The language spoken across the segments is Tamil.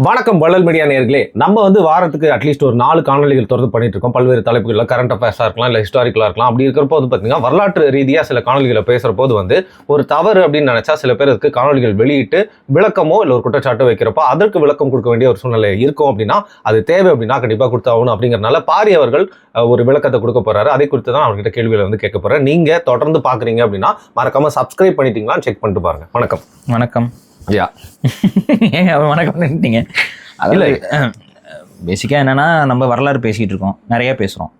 வணக்கம் வள்ளல் மீடியா நேயர்களே. நம்ம வாரத்துக்கு அட்லீஸ்ட் ஒரு 4 காணொலிகள் தொடர்ந்து பண்ணிட்டு இருக்கோம். பல்வேறு தலைப்புகளில் கரண்ட் அஃபேர்ஸாக இருக்கலாம், இல்லை ஹிஸ்டாரிக்கலாக இருக்கலாம். அப்படி இருக்கிறப்போ பார்த்தீங்கன்னா வரலாற்று ரீதியாக சில காணொலிகளை பேசுகிற போது ஒரு தவறு அப்படின்னு நினைச்சா சில பேர் அதுக்கு காணொலிகள் வெளியிட்டு விளக்கமோ இல்லை ஒரு குற்றச்சாட்டோ வைக்கிறப்போ அதற்கு விளக்கம் கொடுக்க வேண்டிய ஒரு சூழ்நிலை இருக்கும். அப்படின்னா அது தேவை அப்படின்னா கண்டிப்பாக கொடுத்தாகணும். அப்படிங்கிறனால பாரி அவர்கள் ஒரு விளக்கத்தை கொடுக்க போறாரு. அதை குறித்து தான் அவர்கிட்ட கேள்விகளை கேட்க போறேன். நீங்க தொடர்ந்து பாக்குறீங்க அப்படின்னா மறக்காம சப்ஸ்கிரைப் பண்ணிட்டீங்களான்னு செக் பண்ணிட்டு பாருங்க. வணக்கம். வணக்கம். ஐயா ஏங்க வணக்கம் நின்ட்டீங்க? அதில் பேசிக்காக என்னென்னா, நம்ம வரலாறு பேசிகிட்டு இருக்கோம், நிறைய பேசுகிறோம்.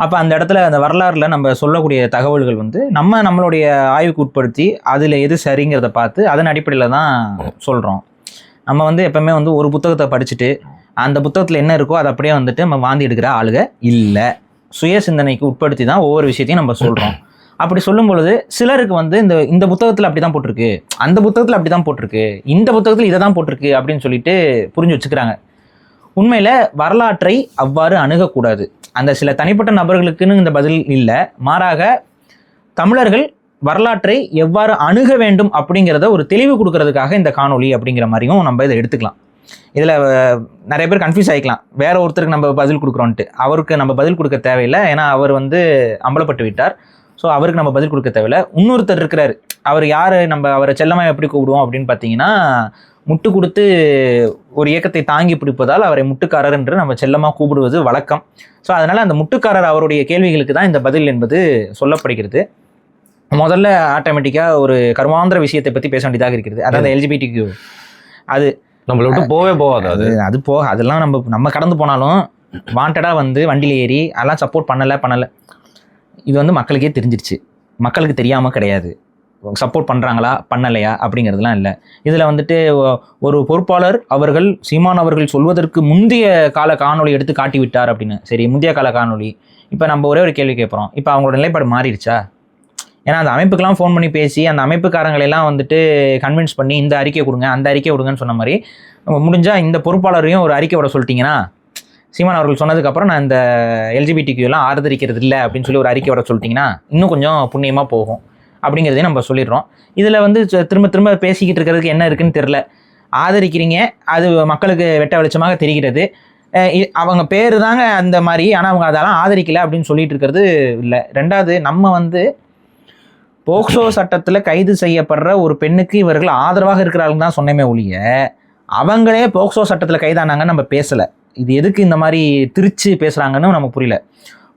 அப்போ அந்த இடத்துல அந்த வரலாறில் நம்ம சொல்லக்கூடிய தகவல்கள் நம்மளுடைய ஆய்வுக்கு உட்படுத்தி அதில் எது சரிங்கிறத பார்த்து அதன் அடிப்படையில் தான் சொல்கிறோம். நம்ம எப்போவுமே ஒரு புத்தகத்தை படிச்சுட்டு அந்த புத்தகத்தில் என்ன இருக்கோ அதை அப்படியே நம்ம வாந்தி எடுக்கிற ஆளுக இல்லை. சுய சிந்தனைக்கு உட்படுத்தி தான் ஒவ்வொரு விஷயத்தையும் நம்ம சொல்கிறோம். அப்படி சொல்லும் பொழுது சிலருக்கு இந்த புத்தகத்தில் அப்படி தான் போட்டிருக்கு, அந்த புத்தகத்தில் அப்படி தான் போட்டிருக்கு, இந்த புத்தகத்தில் இதை தான் போட்டிருக்கு அப்படின்னு சொல்லிட்டு புரிஞ்சு வச்சுக்கிறாங்க. உண்மையில் வரலாற்றை அவ்வாறு அணுகக்கூடாது. அந்த சில தனிப்பட்ட நபர்களுக்குன்னு இந்த பதில் இல்லை. மாறாக தமிழர்கள் வரலாற்றை எவ்வாறு அணுக வேண்டும் அப்படிங்கிறத ஒரு தெளிவு கொடுக்கறதுக்காக இந்த காணொலி அப்படிங்கிற மாதிரியும் நம்ம இதை எடுத்துக்கலாம். இதில் நிறைய பேர் கன்ஃபியூஸ் ஆகிக்கலாம். வேற ஒருத்தருக்கு நம்ம பதில் கொடுக்குறோன்ட்டு. அவருக்கு நம்ம பதில் கொடுக்க தேவையில்லை. ஏன்னா அவர் அம்பலப்பட்டு விட்டார். ஸோ அவருக்கு நம்ம பதில் கொடுக்க தேவையில்லை. இன்னொருத்தர் இருக்கிறாரு. அவர் யார்? அவரை செல்லமாக எப்படி கூப்பிடுவோம் அப்படின்னு பார்த்தீங்கன்னா, முட்டு கொடுத்து ஒரு இயக்கத்தை தாங்கி பிடிப்பதால் அவரை முட்டுக்காரர் என்று நம்ம செல்லமாக கூப்பிடுவது வழக்கம். ஸோ அதனால் அந்த முட்டுக்காரர் அவருடைய கேள்விகளுக்கு தான் இந்த பதில் என்பது சொல்லப்படுகிறது. முதல்ல ஆட்டோமேட்டிக்காக ஒரு கர்மாந்திர விஷயத்தை பற்றி பேச வேண்டியதாக இருக்கிறது. அதாவது LGBTQ அது நம்மளை விட்டு போகாது. அது போக அதெல்லாம் நம்ம கடந்து போனாலும் வாண்டடாக வண்டியில் ஏறி அதெல்லாம் சப்போர்ட் பண்ணலை. இது மக்களுக்கே தெரிஞ்சிருச்சு. மக்களுக்கு தெரியாமல் கிடையாது. சப்போர்ட் பண்ணுறாங்களா பண்ணலையா அப்படிங்கிறதுலாம் இல்லை. இதில் ஒரு பொறுப்பாளர் அவர்கள் சீமான் அவர்கள் சொல்வதற்கு முந்தைய கால காணொலி எடுத்து காட்டி விட்டார் அப்படின்னு. சரி, முந்தைய கால காணொலி. இப்போ நம்ம ஒரே ஒரு கேள்வி கேட்குறோம். இப்போ அவங்களோட நிலைப்பாடு மாறிடுச்சா? ஏன்னா அந்த அமைப்புக்கெல்லாம் ஃபோன் பண்ணி பேசி அந்த அமைப்புக்காரங்களெல்லாம் கன்வின்ஸ் பண்ணி இந்த அறிக்கை கொடுங்க, அந்த அறிக்கை கொடுங்கன்னு சொன்ன மாதிரி முடிஞ்சால் இந்த பொறுப்பாளரையும் ஒரு அறிக்கை விட சொல்லிட்டீங்கன்னா, சீமான் அவர்கள் சொன்னதுக்கப்புறம் நான் இந்த LGBTQ எல்லாம் ஆதரிக்கிறது இல்லை அப்படின்னு சொல்லி ஒரு அறிக்கை விட சொல்லிட்டிங்கன்னா இன்னும் கொஞ்சம் புண்ணியமாக போகும் அப்படிங்கிறதையும் நம்ம சொல்லிடுறோம். இதில் திரும்ப திரும்ப பேசிக்கிட்டு இருக்கிறதுக்கு என்ன இருக்குன்னு தெரில. ஆதரிக்கிறீங்க, அது மக்களுக்கு வெட்ட வெளிச்சமாக தெரிகிறது. அவங்க பேர் தாங்க அந்த மாதிரி, ஆனால் அவங்க அதெல்லாம் ஆதரிக்கலை அப்படின்னு சொல்லிட்டு இருக்கிறது இல்லை. ரெண்டாவது, நம்ம போக்சோ சட்டத்தில் கைது செய்யப்படுற ஒரு பெண்ணுக்கு இவர்கள் ஆதரவாக இருக்கிறார்கள் தான் சொன்னமே ஒழிய அவங்களே போக்சோ சட்டத்தில் கைதானாங்கன்னு நம்ம பேசலை. இது எதுக்கு இந்த மாதிரி திரிச்சு பேசுகிறாங்கன்னு நமக்கு புரியல.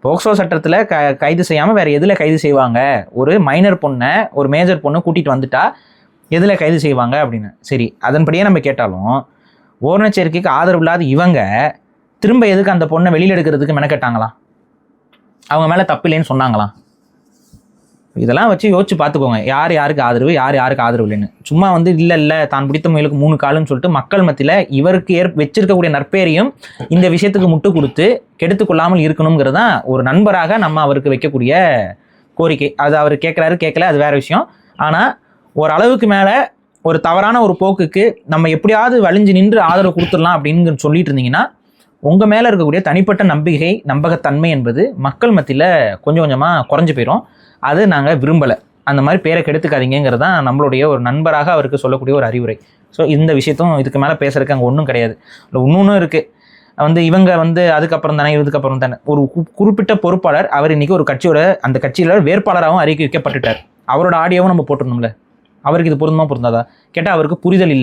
போக்சோ சட்டத்தில் கைது செய்யாமல் வேறு எதில் கைது செய்வாங்க? ஒரு மைனர் பொண்ணை ஒரு மேஜர் பொண்ணு கூட்டிகிட்டு வந்துட்டா எதில் கைது செய்வாங்க அப்படின்னு. சரி, அதன்படியே நம்ம கேட்டாலும் ஓரணச்சேர்க்கைக்கு ஆதரவு இல்லாத இவங்க திரும்ப எதுக்கு அந்த பொண்ணை வெளியில் எடுக்கிறதுக்கு மெனக்கட்டாங்களாம்? அவங்க மேலே தப்பு இல்லைன்னு சொன்னாங்களாம்? இதெல்லாம் வச்சு யோசிச்சு பார்த்துக்கோங்க, யார் யாருக்கு ஆதரவு, யார் யாருக்கு ஆதரவு இல்லைன்னு. சும்மா இல்லை தான் பிடித்த முயலுக்கு 3 காலுன்னு சொல்லிட்டு மக்கள் மத்தியில் இவருக்கு வச்சிருக்கக்கூடிய நற்பேரையும் இந்த விஷயத்துக்கு முட்டு கொடுத்து கெடுத்துக்கொள்ளாமல் இருக்கணுங்கிறது தான் ஒரு நண்பராக நம்ம அவருக்கு வைக்கக்கூடிய கோரிக்கை. அது அவர் கேட்குறாரு கேட்கல, அது வேற விஷயம். ஆனால் ஒரு அளவுக்கு மேலே ஒரு தவறான ஒரு போக்குக்கு நம்ம எப்படியாவது வலிஞ்சு நின்று ஆதரவு கொடுத்துடலாம் அப்படின்னு சொல்லிட்டு இருந்தீங்கன்னா உங்கள் மேலே இருக்கக்கூடிய தனிப்பட்ட நம்பகத்தன்மை என்பது மக்கள் மத்தியில் கொஞ்சம் கொஞ்சமாக குறைஞ்சி போயிடும். அது நாங்கள் விரும்பலை. அந்த மாதிரி பேரை கெடுத்துக்காதீங்கிறது தான் நம்மளுடைய ஒரு நண்பராக அவருக்கு சொல்லக்கூடிய ஒரு அறிவுரை. ஸோ இந்த விஷயத்தும் இதுக்கு மேலே பேசுறதுக்கு அங்கே ஒன்றும் கிடையாது. இல்லை இன்னொன்றும் இருக்குது. இவங்க அதுக்கப்புறம் தானே இதுக்கப்புறம் தானே ஒரு குறிப்பிட்ட பொறுப்பாளர் அவர் இன்றைக்கி ஒரு அந்த கட்சியில் வேட்பாளராகவும் அறிக்கை வைக்கப்பட்டுட்டார். அவரோட ஆடியோவும் நம்ம போட்டிருந்தோம்ல. அவருக்கு இது பொருந்தாதா கேட்டால் அவருக்கு புரிதல்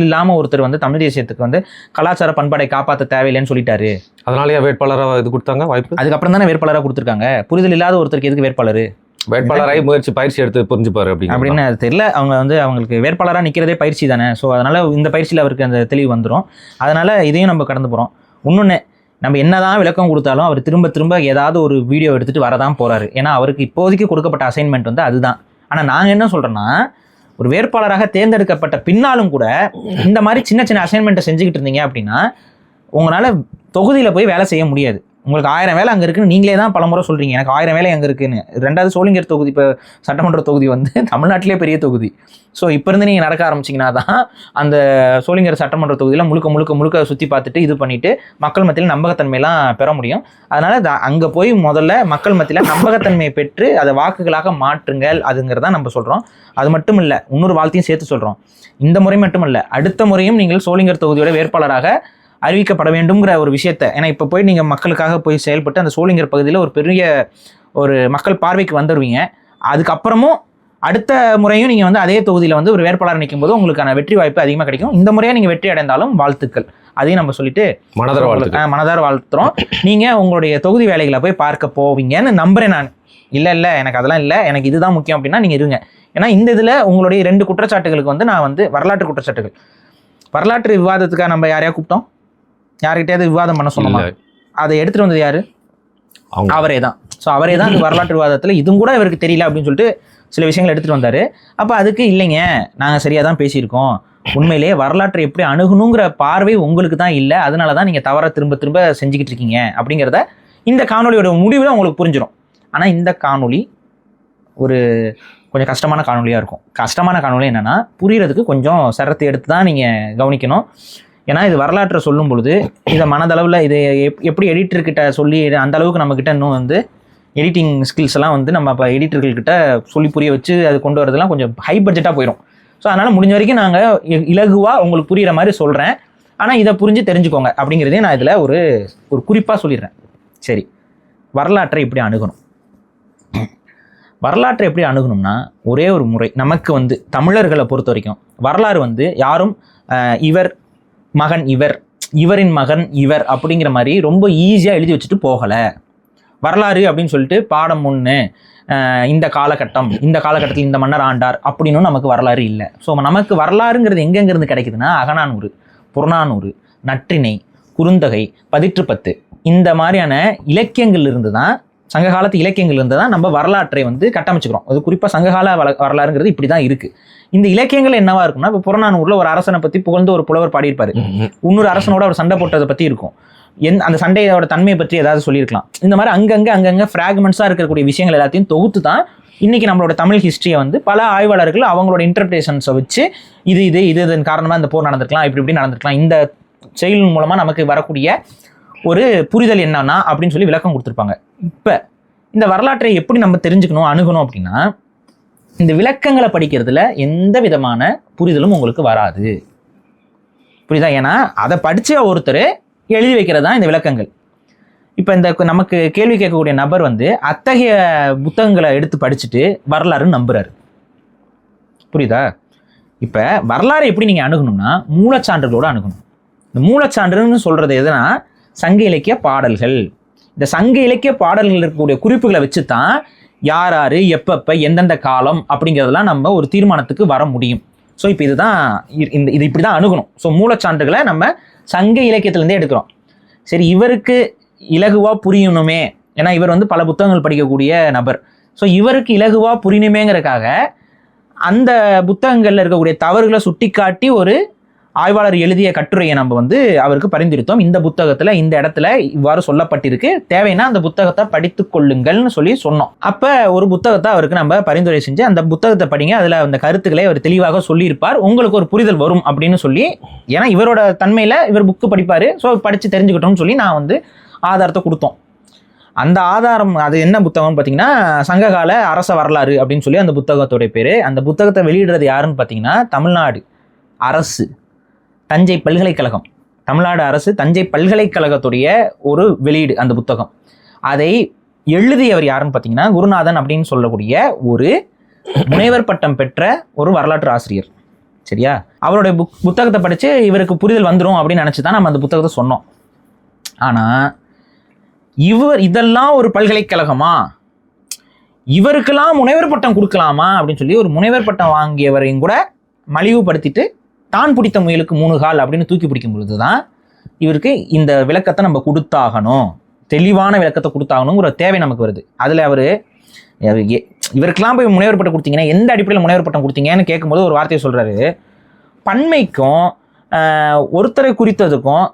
இல்லாமல் ஒருத்தர் தமிழ் தேசியத்துக்கு கலாச்சார பண்பாடை காப்பாற்ற தேவையில்லைன்னு சொல்லிட்டாரு. அதனாலேயே வேட்பாளராக இது கொடுத்தாங்க வாய்ப்பு. அதுக்கப்புறம் தானே வேட்பாளராக கொடுத்துருக்காங்க. புரிதல் இல்லாத ஒருத்தருக்கு எதுக்கு வேட்பாளராகி பயிற்சி எடுத்து புரிஞ்சுப்பாரு அப்படின்னு அது தெரியல. அவங்களுக்கு வேட்பாளராக நிற்கிறதே பயிற்சி தானே. ஸோ அதனால் இந்த பயிற்சியில் அவருக்கு அந்த தெளிவு வந்துடும். அதனால் இதையும் நம்ம கடந்து போகிறோம். இன்னொன்று, நம்ம என்னதான் விளக்கம் கொடுத்தாலும் அவர் திரும்ப திரும்ப ஏதாவது ஒரு வீடியோ எடுத்துகிட்டு வரதான் போகிறாரு. ஏன்னா அவருக்கு இப்போதைக்கு கொடுக்கப்பட்ட அசைன்மெண்ட் அதுதான். ஆனால் நாங்கள் என்ன சொல்கிறோன்னா, ஒரு வேட்பாளராக தேர்ந்தெடுக்கப்பட்ட பின்னாலும் கூட இந்த மாதிரி சின்ன சின்ன அசைன்மெண்ட்டை செஞ்சுக்கிட்டு இருந்தீங்க அப்படின்னா உங்களால் தொகுதியில் போய் வேலை செய்ய முடியாது. உங்களுக்கு 1000 வேலை அங்கே இருக்குன்னு நீங்களே தான் பலமுறை சொல்கிறீங்க, எனக்கு 1000 வேலை அங்கே இருக்குன்னு. 2வது சோளிங்கர் தொகுதி இப்போ சட்டமன்ற தொகுதி வந்து தமிழ்நாட்டிலே பெரிய தொகுதி. ஸோ இப்போ இருந்து நீங்கள் நடக்க ஆரம்பிச்சிங்கன்னா தான் அந்த சோளிங்கர் சட்டமன்ற தொகுதியில் முழுக்க சுற்றி பார்த்துட்டு இது பண்ணிவிட்டு மக்கள் மத்தியில் நம்பகத்தன்மையெல்லாம் பெற முடியும். அதனால் அங்கே போய் முதல்ல மக்கள் மத்தியில் நம்பகத்தன்மையை பெற்று அதை வாக்குகளாக மாற்றுங்கள், அதுங்கிறதான் நம்ம சொல்கிறோம். அது மட்டும் இல்லை, இன்னொரு வாழ்த்தையும் சேர்த்து சொல்கிறோம். இந்த முறை மட்டுமல்ல, அடுத்த முறையும் நீங்கள் சோளிங்கர் தொகுதியோட வேட்பாளராக அறிவிக்கப்பட வேண்டும்ங்கிற ஒரு விஷயத்தை, ஏன்னா இப்போ போய் நீங்கள் மக்களுக்காக போய் செயல்பட்டு அந்த சோளிங்கர் பகுதியில் ஒரு பெரிய ஒரு மக்கள் பார்வைக்கு வந்துடுவீங்க. அதுக்கப்புறமும் அடுத்த முறையும் நீங்கள் வந்து அதே தொகுதியில் வந்து ஒரு வேட்பாளர் நிற்கும் போது உங்களுக்கான வெற்றி வாய்ப்பு அதிகமாக கிடைக்கும். இந்த முறையாக நீங்கள் வெற்றி அடைந்தாலும் வாழ்த்துக்கள், அதையும் நம்ம சொல்லிட்டு மனதார வாழ்த்துறோம். நீங்கள் உங்களுடைய தொகுதி வேலைகளை போய் பார்க்க போவீங்கன்னு நம்புறேன் நான். இல்லை எனக்கு அதெல்லாம் இல்லை, எனக்கு இதுதான் முக்கியம் அப்படின்னா நீங்கள் இருங்க. ஏன்னா இந்த இதில் உங்களுடைய 2 குற்றச்சாட்டுகளுக்கு வந்து நான் வந்து வரலாற்று குற்றச்சாட்டுகள், வரலாற்று விவாதத்துக்காக நம்ம யாரையா கூப்பிட்டோம், யார்கிட்டயாவது விவாதம் பண்ண சொன்னோமா? அதை எடுத்துகிட்டு வந்தது யாரு? அவரே தான். ஸோ அவரே தான் இந்த வரலாற்று விவாதத்தில் இதுவும் கூட இவருக்கு தெரியல அப்படின்னு சொல்லிட்டு சில விஷயங்கள் எடுத்துகிட்டு வந்தார். அப்போ அதுக்கு இல்லைங்க, நாங்கள் சரியாக தான் பேசியிருக்கோம், உண்மையிலேயே வரலாற்றை எப்படி அணுகணுங்கிற பார்வை உங்களுக்கு தான் இல்லை, அதனால தான் நீங்கள் தவற திரும்ப செஞ்சுக்கிட்டு இருக்கீங்க அப்படிங்கிறத இந்த காணொலியோட முடிவில் உங்களுக்கு புரிஞ்சிடும். ஆனால் இந்த காணொலி ஒரு கொஞ்சம் கஷ்டமான காணொலியாக இருக்கும். கஷ்டமான காணொலி என்னென்னா, புரிகிறதுக்கு கொஞ்சம் சிரத்தை எடுத்து தான் நீங்கள் கவனிக்கணும். ஏன்னா இது வரலாற்றை சொல்லும் பொழுது இதை மனதளவில் இதை எப்படி எடிட்டர்கிட்ட சொல்லி அந்த அளவுக்கு நம்மக்கிட்ட இன்னும் வந்து எடிட்டிங் ஸ்கில்ஸ் எல்லாம் வந்து நம்ம இப்போ எடிட்டர்கள்கிட்ட சொல்லி புரிய வச்சு அது கொண்டு வரதெல்லாம் கொஞ்சம் ஹை பட்ஜெட்டாக போயிடும். ஸோ அதனால் முடிஞ்ச வரைக்கும் நாங்கள் இலகுவாக உங்களுக்கு புரிகிற மாதிரி சொல்கிறேன். ஆனால் இதை புரிஞ்சு தெரிஞ்சுக்கோங்க அப்படிங்கிறதே நான் இதில் ஒரு குறிப்பாக சொல்லிடுறேன். சரி, வரலாற்றை எப்படி அணுகணும்? வரலாற்றை எப்படி அணுகணும்னா, ஒரே ஒரு முறை நமக்கு வந்து தமிழர்களை பொறுத்த வரைக்கும் வரலாறு வந்து யாரும் இவர் மகன் இவர், இவரின் மகன் இவர் அப்படிங்கிற மாதிரி ரொம்ப ஈஸியாக எழுதி வச்சுட்டு போகலை. வரலாறு அப்படின்னு சொல்லிட்டு பாடம் 1 இந்த காலகட்டம், இந்த காலகட்டத்தில் இந்த மன்னர் ஆண்டார் அப்படின்னு நமக்கு வரலாறு இல்லை. ஸோ நமக்கு வரலாறுங்கிறது எங்கெங்கிருந்து கிடைக்குதுன்னா, அகநானூறு, புறநானூறு, நற்றிணை, குறுந்தொகை, பதிற்றுப்பத்து இந்த மாதிரியான இலக்கியங்கள் இருந்து தான், சங்க காலத்து இலக்கியங்கள் இருந்து தான் நம்ம வரலாற்றை வந்து கட்டமைச்சுக்கிறோம். அது குறிப்பாக சங்ககால வரலாறுங்கிறது இப்படி தான் இருக்குது. இந்த இலக்கியங்கள் என்னவா இருக்கும்னா, இப்போ புறநானூரில் ஒரு அரசனை பற்றி புகழ்ந்து ஒரு புலவர் பாடியிருப்பாரு, இன்னொரு அரசனோட ஒரு சண்டை போட்டதை பற்றி இருக்கும், அந்த சண்டையோட தன்மையை பற்றி ஏதாவது சொல்லியிருக்கலாம். இந்த மாதிரி அங்கங்கே ஃப்ராக்மெண்ட்ஸாக இருக்கக்கூடிய விஷயங்கள் எல்லாத்தையும் தொகுத்து தான் இன்றைக்கி நம்மளோட தமிழ் ஹிஸ்ட்ரியை வந்து பல ஆய்வாளர்கள் அவங்களோட இன்டர்பிரேஷன்ஸை வச்சு இதன் காரணமாக இந்த போர் நடந்திருக்கலாம், இப்படி நடந்திருக்கலாம், இந்த செயல் மூலமாக நமக்கு வரக்கூடிய ஒரு புரிதல் என்னன்னா அப்படின்னு சொல்லி விளக்கம் கொடுத்துருப்பாங்க. இப்போ இந்த வரலாற்றை எப்படி நம்ம தெரிஞ்சுக்கணும், அணுகணும் அப்படின்னா, இந்த விளக்கங்களை படிக்கிறதுல எந்த விதமான புரிதலும் உங்களுக்கு வராது. புரியுதா? ஏன்னா அதை படித்த ஒருத்தர் எழுதி வைக்கிறது தான் இந்த விளக்கங்கள். இப்போ இந்த நமக்கு கேள்வி கேட்கக்கூடிய நபர் வந்து அத்தகைய புத்தகங்களை எடுத்து படிச்சுட்டு வரலாறுன்னு நம்புறாரு. புரியுதா? இப்போ வரலாறு எப்படி நீங்கள் அணுகணும்னா, மூலச்சான்றுகளோடு அணுகணும். இந்த மூலச்சான்றுன்னு சொல்கிறது எதுனா, சங்க இலக்கிய பாடல்கள். இந்த சங்க இலக்கிய பாடல்கள் இருக்கக்கூடிய குறிப்புகளை வச்சு தான் யார் எப்பப்போ எந்தெந்த காலம் அப்படிங்கிறதெல்லாம் நம்ம ஒரு தீர்மானத்துக்கு வர முடியும். ஸோ இப்போ இதுதான் இது இப்படி தான் அணுகணும். ஸோ மூலச்சான்றுகளை நம்ம சங்க இலக்கியத்துலேருந்தே எடுக்கிறோம். சரி, இவருக்கு இலகுவாக புரியணுமே, ஏன்னா இவர் வந்து பல புத்தகங்கள் படிக்கக்கூடிய நபர். ஸோ இவருக்கு இலகுவாக புரியணுமேங்கிறதுக்காக அந்த புத்தகங்களில் இருக்கக்கூடிய தவறுகளை சுட்டி காட்டி ஒரு ஆய்வாளர் எழுதிய கட்டுரையை நம்ம வந்து அவருக்கு பரிந்துரைத்தோம். இந்த புத்தகத்தில் இந்த இடத்துல இவ்வாறு சொல்லப்பட்டிருக்கு, தேவைன்னா அந்த புத்தகத்தை படித்து கொள்ளுங்கள்னு சொல்லி சொன்னோம். அப்போ ஒரு புத்தகத்தை அவருக்கு நம்ம பரிந்துரை செஞ்சு, அந்த புத்தகத்தை படிங்க, அதில் அந்த கருத்துக்களை அவர் தெளிவாக சொல்லியிருப்பார், உங்களுக்கு ஒரு புரிதல் வரும் அப்படின்னு சொல்லி, ஏன்னா இவரோட தன்மையில் இவர் புக்கு படிப்பார், ஸோ படித்து தெரிஞ்சுக்கிட்டோம்னு சொல்லி நான் வந்து ஆதாரத்தை கொடுத்தோம். அந்த ஆதாரம் அது என்ன புத்தகம்னு பார்த்தீங்கன்னா, சங்ககால அரச வரலாறு அப்படின்னு சொல்லி அந்த புத்தகத்தோடைய பேர். அந்த புத்தகத்தை வெளியிடுறது யாருன்னு பார்த்தீங்கன்னா, தமிழ்நாடு அரசு தஞ்சை பல்கலைக்கழகம், தமிழ்நாடு அரசு தஞ்சை பல்கலைக்கழகத்துடைய ஒரு வெளியீடு அந்த புத்தகம். அதை எழுதியவர் யாருன்னு பார்த்தீங்கன்னா, குருநாதன் அப்படின்னு சொல்லக்கூடிய ஒரு முனைவர் பட்டம் பெற்ற ஒரு வரலாற்று ஆசிரியர். சரியா? அவருடைய புத்தகத்தை படித்து இவருக்கு புரிதல் வந்துடும் அப்படின்னு நினச்சி தான் நம்ம அந்த புத்தகத்தை சொன்னோம். ஆனால் இதெல்லாம் ஒரு பல்கலைக்கழகமா, இவருக்கெல்லாம் முனைவர் பட்டம் கொடுக்கலாமா அப்படின்னு சொல்லி ஒரு முனைவர் பட்டம் வாங்கியவரையும் கூட மலிவுபடுத்திட்டு தான் பிடித்த முயலுக்கு 3 கால் அப்படின்னு தூக்கி பிடிக்கும் பொழுது தான் இவருக்கு இந்த விளக்கத்தை நம்ம கொடுத்தாகணும், தெளிவான விளக்கத்தை கொடுத்தாகணுங்கிற தேவை நமக்கு வருது. அதில் இவருக்கெல்லாம் போய் முனைவர் பட்டம் கொடுத்தீங்கன்னா எந்த அடிப்படையில் முனைவர் பட்டம் கொடுத்தீங்கன்னு கேட்கும்போது ஒரு வார்த்தையை சொல்கிறாரு, பன்மைக்கும் ஒருத்தரை குறித்ததுக்கும்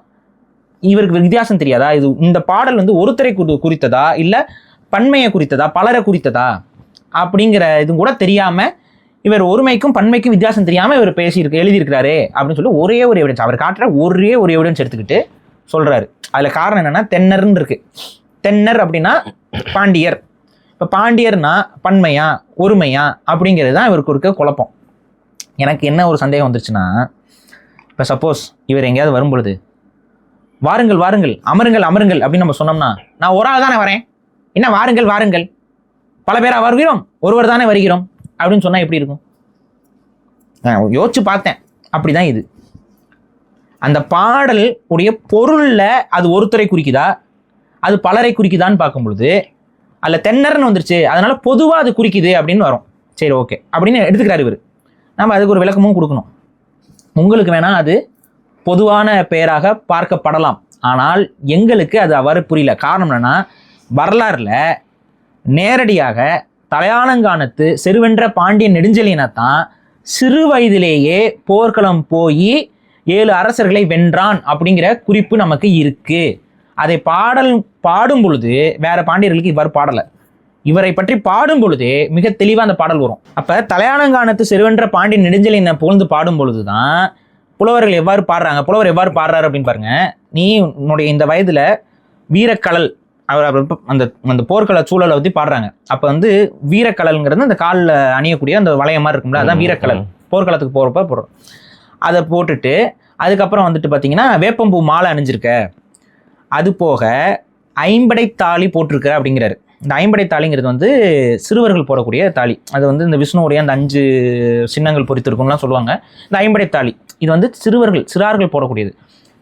இவருக்கு வித்தியாசம் தெரியாதா? இது இந்த பாடல் வந்து ஒருத்தரை குறித்ததா இல்லை பன்மையை குறித்ததா பலரை குறித்ததா அப்படிங்கிற இது கூட தெரியாம இவர் ஒருமைக்கும் பன்மைக்கும் வித்தியாசம் தெரியாம இவர் எழுதியிருக்கிறாரு அப்படின்னு சொல்லி ஒரே ஒரு எவிடன்ஸ் அவர் காட்டுற ஒரே ஒரு எவிடன்ஸ் எடுத்துக்கிட்டு சொல்றாரு. அதுல காரணம் என்னன்னா தென்னர்ன்னு இருக்கு. தென்னர் அப்படின்னா பாண்டியர். இப்போ பாண்டியர்னா பன்மையா ஒருமையா அப்படிங்கிறது தான் இவருக்கு இருக்க குழப்பம். எனக்கு என்ன ஒரு சந்தேகம் வந்துருச்சுன்னா, இப்போ சப்போஸ் இவர் எங்கேயாவது வரும்பொழுது வாருங்கள் வாருங்கள் அமருங்கள் அமருங்கள் அப்படின்னு நம்ம சொன்னோம்னா, நான் ஒரு ஆள் தானே வரேன், என்ன வாருங்கள் வாருங்கள் பல பேரா வருகிறோம் ஒருவர் தானே வருகிறோம் அப்படின்னு சொன்னா எப்படி இருக்கும்? நான் யோசிச்சு பார்த்தேன். அப்படிதான் இது. அந்த பாடல் உடைய பொருள்ல அது ஒருத்தரை குறிக்குதா அது பலரை குறிக்குதான்னு பார்க்கும் பொழுது அல்ல தென்னர்னு வந்துருச்சு அதனால பொதுவா அது குறிக்குது அப்படின்னு வரும். சரி ஓகே அப்படின்னு எடுத்துக்கிறாரு இவர். நம்ம அதுக்கு ஒரு விளக்கமும் கொடுக்கணும். உங்களுக்கு வேணா அது பொதுவான பெயராக பார்க்கப்படலாம், ஆனால் எங்களுக்கு அது அவ்வாறு புரியல. காரணம் என்னன்னா, வரலாறுல நேரடியாக தலையாலங்கானத்து செருவென்ற பாண்டியன் நெடுஞ்செழியனைத்தான் சிறு வயதிலேயே போர்க்களம் போய் 7 அரசர்களை வென்றான் அப்படிங்கிற குறிப்பு நமக்கு இருக்கு. அதை பாடும் பொழுது வேற பாண்டியர்களுக்கு இவ்வாறு பாடலை. இவரை பற்றி பாடும் பொழுது மிக தெளிவாக அந்த பாடல் வரும். அப்ப தலையாலங்கானத்து செருவென்ற பாண்டியன் நெடுஞ்செழியனை புகழ்ந்து பாடும் பொழுதுதான் புலவர்கள் எவ்வாறு பாடுறாங்க. புலவர் எவ்வாறு பாடுறாரு அப்படின்னு பாருங்க. நீ உன்னுடைய இந்த வயதுல வீரக்கலல் அவர் அந்த அந்த போர்க்கள சூழலை பற்றி பாடுறாங்க. அப்போ வந்து வீரக்கலல்ங்கிறது அந்த காலில் அணியக்கூடிய அந்த வளையம் மாதிரி இருக்கும்ல, அதான் வீரக்கலல். போர்க்களத்துக்கு போகிறப்ப போடுறோம். அதை போட்டுட்டு அதுக்கப்புறம் வந்துட்டு பார்த்தீங்கன்னா வேப்பம்பூ மாலை அணிஞ்சிருக்க, அது போக ஐம்படை தாலி போட்டிருக்க அப்படிங்கிறாரு. இந்த ஐம்படை தாலிங்கிறது வந்து சிறுவர்கள் போடக்கூடிய தாலி. அது வந்து இந்த விஷ்ணுவுடைய அந்த 5 சின்னங்கள் பொறித்திருக்கும்லாம் சொல்லுவாங்க. இந்த ஐம்படை தாலி இது வந்து சிறார்கள் போடக்கூடியது.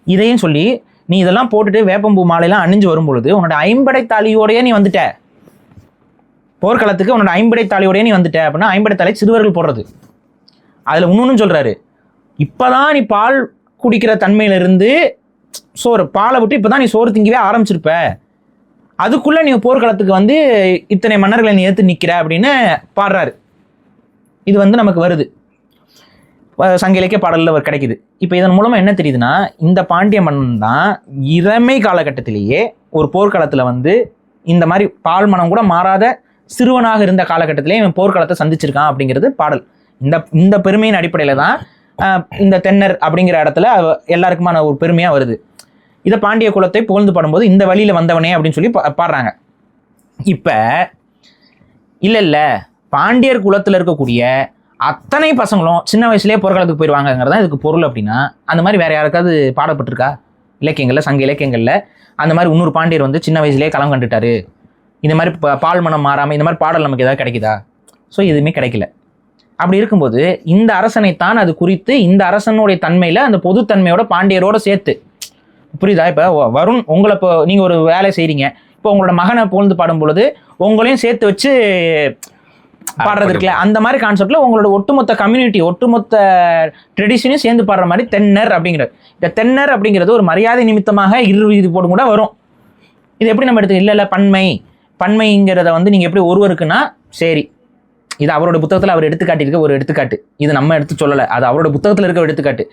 இதையும் சொல்லி நீ இதெல்லாம் போட்டுட்டு வேப்பம்பூ மாலையெல்லாம் அணிஞ்சு வரும் பொழுது உன்னோட ஐம்படை தாலியோடய நீ வந்துட்ட போர்க்களத்துக்கு, உன்னோட ஐம்படை தாலியோடய நீ வந்துட்ட அப்படின்னா ஐம்படை தாலி சிறுவர்கள் போடுறது. அதில் இன்னொன்னு சொல்றாரு, இப்போதான் நீ பால் குடிக்கிற தன்மையிலிருந்து சோறு பாலை விட்டு இப்போதான் நீ சோறு திங்கவே ஆரம்பிச்சிருப்ப, அதுக்குள்ள நீ போர்க்களத்துக்கு வந்து இத்தனை மன்னர்களை நீ எடுத்து நிற்கிற அப்படின்னு பாடுறாரு. இது வந்து நமக்கு வருது, சங்க இலக்கிய பாடலில் கிடைக்குது. இப்போ இதன் மூலமாக என்ன தெரியுதுன்னா, இந்த பாண்டிய மன்னன் தான் இளமை காலகட்டத்திலேயே ஒரு போர்க்களத்தில் வந்து இந்த மாதிரி பால் மனம் கூட மாறாத சிறுவனாக இருந்த காலகட்டத்திலே இவன் போர்க்களத்தை சந்திச்சிருக்கான் அப்படிங்கிறது பாடல். இந்த பெருமையின் அடிப்படையில் தான் இந்த தென்னர் அப்படிங்கிற இடத்துல எல்லாருக்குமான ஒரு பெருமையாக வருது. இதை பாண்டிய குலத்தை புகழ்ந்து பாடும்போது இந்த வழியில் வந்தவனே அப்படின்னு சொல்லி பாடுறாங்க. இப்போ இல்லை பாண்டியர் குலத்தில் இருக்கக்கூடிய அத்தனை பசங்களும் சின்ன வயசுலேயே போர்க்களத்துக்கு போயிடுவாங்கிறது தான் இதுக்கு பொருள். அப்படின்னா அந்த மாதிரி வேற யாருக்காவது பாடப்பட்டிருக்கா இலக்கியங்களில், சங்க இலக்கியங்களில் அந்த மாதிரி 300 பாண்டியர் வந்து சின்ன வயசுலேயே களம் கண்டுட்டாரு, இந்த மாதிரி பால் மனம் மாறாமல் இந்த மாதிரி பாடல் நமக்கு ஏதாவது கிடைக்குதா? ஸோ எதுவுமே கிடைக்கல. அப்படி இருக்கும்போது இந்த அரசனைத்தான் அது குறித்து இந்த அரசனுடைய தன்மையில் அந்த பொதுத்தன்மையோட பாண்டியரோட சேர்த்து புரியுதா? இப்போ வருண் உங்களை இப்போ நீங்கள் ஒரு வேலை செய்கிறீங்க, இப்போ உங்களோட மகனை புகழ்ந்து பாடும் பொழுது உங்களையும் சேர்த்து வச்சு பாடுறது இருக்குல்ல, அந்த மாதிரி கான்செப்ட்ல உங்களோட ஒட்டுமொத்த கம்யூனிட்டி ஒட்டுமொத்த ட்ரெடிஷனையும் சேர்ந்து பாடுற மாதிரி தென்னர் அப்படிங்கிறது. இந்த தென்னர் அப்படிங்கிறது ஒரு மரியாதை நிமித்தமாக இது போடும் கூட வரும். இது எப்படி நம்ம எடுத்து இல்லை பன்மைங்கிறத வந்து நீங்கள் எப்படி ஒருவருக்குன்னா சரி, இது அவரோட புத்தகத்தில் அவர் எடுத்துக்காட்டியிருக்க ஒரு எடுத்துக்காட்டு, இது நம்ம எடுத்து சொல்லலை, அது அவரோட புத்தகத்தில் இருக்க ஒரு எடுத்துக்காட்டு.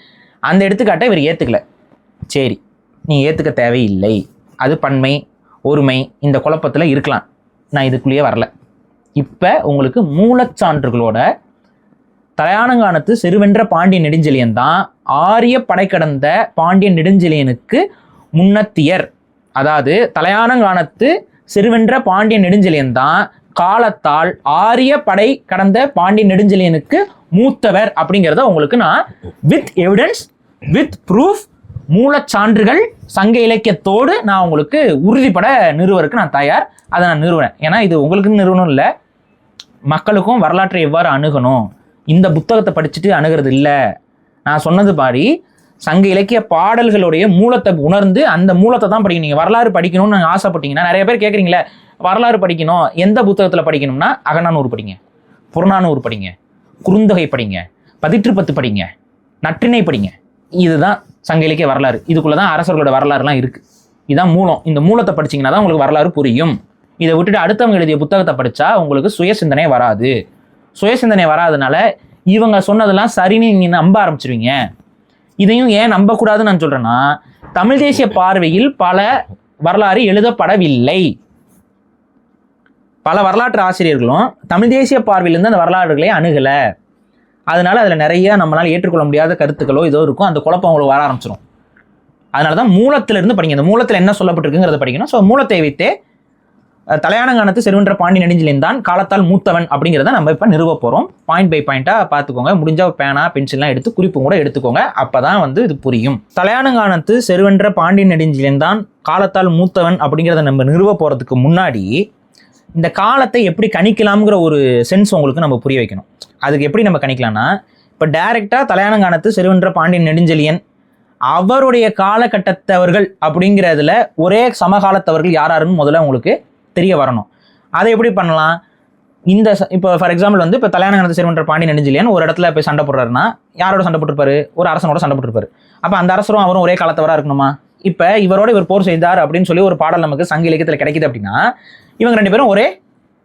அந்த எடுத்துக்காட்டை இவர் ஏற்றுக்கல. சரி, நீ ஏற்றுக்க தேவையில்லை, அது பன்மை ஒருமை இந்த குழப்பத்தில் இருக்கலாம், நான் இதுக்குள்ளேயே வரல. இப்போ உங்களுக்கு மூலச்சான்றுகளோட தலையாலங்கானத்து செருவென்ற பாண்டியன் நெடுஞ்செழியன் தான் ஆரிய படை கடந்த பாண்டியன் நெடுஞ்செழியனுக்கு முன்னத்தியர். அதாவது தலையாலங்கானத்து செருவென்ற பாண்டியன் நெடுஞ்செழியன் தான் காலத்தால் ஆரிய படை கடந்த பாண்டியன் நெடுஞ்செழியனுக்கு மூத்தவர் அப்படிங்கிறத உங்களுக்கு நான் வித் எவிடன்ஸ் வித் ப்ரூஃப் மூலச்சான்றுகள் சங்க இலக்கியத்தோடு நான் உங்களுக்கு உறுதிப்பட நிறுவருக்கு நான் தயார். அதை நான் நிறுவனேன். ஏன்னா இது உங்களுக்கு நிறுவனம் இல்லை, மக்களுக்கும் வரலாற்றை எவ்வாறு அணுகணும் இந்த புத்தகத்தை படிச்சுட்டு அணுகிறது இல்லை. நான் சொன்னது மாதிரி சங்க இலக்கிய பாடல்களுடைய மூலத்தை உணர்ந்து அந்த மூலத்தை தான் படிக்கணும். நீங்கள் வரலாறு படிக்கணும்னு நாங்கள் ஆசைப்பட்டீங்கன்னா, நிறைய பேர் கேட்குறீங்களே வரலாறு படிக்கணும் எந்த புத்தகத்தில் படிக்கணும்னா அகநானூறு படிங்க, புறநானூறு படிங்க, குறுந்தொகை படிங்க, 18 படிங்க, நற்றிணை படிங்க. இதுதான் சங்க இலக்கிய வரலாறு. இதுக்குள்ளே தான் அரசர்களோட வரலாறுலாம் இருக்குது. இதுதான் மூலம். இந்த மூலத்தை படிச்சிங்கன்னா தான் உங்களுக்கு வரலாறு புரியும். இதை விட்டுட்டு அடுத்தவங்க எழுதிய புத்தகத்தை படித்தா உங்களுக்கு சுயசிந்தனை வராது. சுயசிந்தனை வராதனால இவங்க சொன்னதெல்லாம் சரின்னு நீங்கள் நம்ப ஆரம்பிச்சிருவீங்க. இதையும் ஏன் நம்பக்கூடாதுன்னு நான் சொல்கிறேன்னா, தமிழ் தேசிய பார்வையில் பல வரலாறு எழுதப்படவில்லை. பல வரலாற்று ஆசிரியர்களும் தமிழ் தேசிய பார்வையிலிருந்து அந்த வரலாறுகளை அணுகல. அதனால அதுல நிறைய நம்மளால ஏற்றுக்கொள்ள முடியாத கருத்துக்களோ ஏதோ இருக்கும். அந்த குழப்பம் உங்களுக்கு வர ஆரம்பிச்சிடும். அதனாலதான் மூலத்திலிருந்து படிங்க. இந்த மூலத்துல என்ன சொல்லப்பட்டிருக்குங்கிறத படிக்கணும். ஸோ மூலத்தை வைத்தே தலையானங்கானத்து செருவென்ற பாண்டி நெடுஞ்செழியன் தான் காலத்தால் மூத்தவன் அப்படிங்கிறத நம்ம இப்போ நிறுவ போகிறோம். பாயிண்ட் பை பாயிண்டாக பார்த்துக்கோங்க. முடிஞ்ச பேனா பென்சில்லாம் எடுத்து குறிப்பு கூட எடுத்துக்கோங்க. அப்போ தான் வந்து இது புரியும். தலையானங்கானத்து செருவென்ற பாண்டி நெடுஞ்செழியன் தான் காலத்தால் மூத்தவன் அப்படிங்கிறத நம்ம நிறுவ போகிறதுக்கு முன்னாடி இந்த காலத்தை எப்படி கணிக்கலாம்ங்கிற ஒரு சென்ஸ் உங்களுக்கு நம்ம புரிய வைக்கணும். அதுக்கு எப்படி நம்ம கணிக்கலாம்னா, இப்போ டைரெக்டாக தலையானங்கானத்து செருவென்ற பாண்டி நெடுஞ்செழியன் அவருடைய காலகட்டத்தவர்கள் அப்படிங்கிறதுல ஒரே சமகாலத்தவர்கள் யாராருன்னு முதல்ல உங்களுக்கு தெரிய வரணும். அதை எப்படி பண்ணலாம்? இந்த இப்போ ஃபார் எக்ஸாம்பிள் வந்து இப்போ தலையானங்கானத்து செருவென்ற பாண்டி நெடுஞ்செழியன் ஒரு இடத்துல போய் சண்டை போடுறாருன்னா யாரோட சண்டை போட்டிருப்பாரு? ஒரு அரசனோட சண்டை போட்டிருப்பாரு. அப்போ அந்த அரசரும் அவரும் ஒரே காலத்தவராக இருக்கணுமா? இப்போ இவரோட இவர் போர் செய்தார் அப்படின்னு சொல்லி ஒரு பாடல் நமக்கு சங்க இலக்கியத்தில் கிடைக்குது அப்படின்னா இவங்க ரெண்டு பேரும்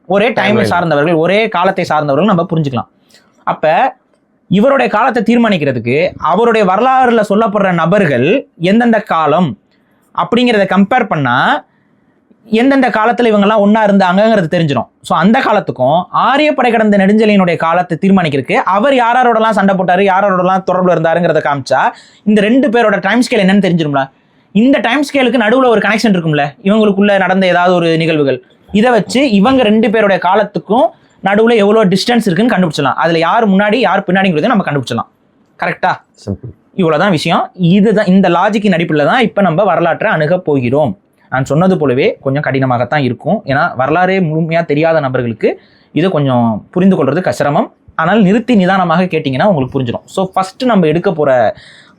ஒரே டைமை சார்ந்தவர்கள், ஒரே காலத்தை சார்ந்தவர்கள் நம்ம புரிஞ்சுக்கலாம். அப்போ இவருடைய காலத்தை தீர்மானிக்கிறதுக்கு அவருடைய வரலாறுல சொல்லப்படுற நபர்கள் எந்தெந்த காலம் அப்படிங்கிறத கம்பேர் பண்ணால் எந்தெந்த காலத்தில் இவங்கெல்லாம் ஒன்றா இருந்தாங்கிறது தெரிஞ்சிடும். ஸோ அந்த காலத்துக்கும் ஆரியப்படை கடந்த நெடுஞ்செழியனுடைய காலத்தை தீர்மானிக்கிறதுக்கு அவர் யாரோடலாம் சண்டை போட்டார், யாரோடலாம் தொடர்பில் இருந்தாருங்கிறத காமிச்சா இந்த ரெண்டு பேரோட டைம் ஸ்கேல் என்னன்னு தெரிஞ்சிடும்ல. இந்த டைம் ஸ்கேலுக்கு நடுவில் ஒரு கனெக்ஷன் இருக்கும்ல, இவங்களுக்குள்ள நடந்த ஏதாவது ஒரு நிகழ்வுகள். இதை வச்சு இவங்க ரெண்டு பேருடைய காலத்துக்கும் நடுவில் எவ்வளோ டிஸ்டன்ஸ் இருக்குன்னு கண்டுபிடிச்சலாம். அதில் யார் முன்னாடி யார் பின்னாடிங்கிறத நம்ம கண்டுபிடிச்சலாம். கரெக்டா? இவ்வளோதான் விஷயம். இதுதான் இந்த லாஜிக்கின் அடிப்படையில் தான் இப்போ நம்ம வரலாற்றை அணுக போகிறோம். நான் சொன்னது போலவே கொஞ்சம் கடினமாகத்தான் இருக்கும். ஏன்னா வரலாறே முழுமையாக தெரியாத நபர்களுக்கு இது கொஞ்சம் புரிந்து கொள்வது கஷ்டமம். ஆனால் நிறுத்தி நிதானமாக கேட்டிங்கன்னா உங்களுக்கு புரிஞ்சிடும். ஸோ ஃபஸ்ட்டு நம்ம எடுக்க போகிற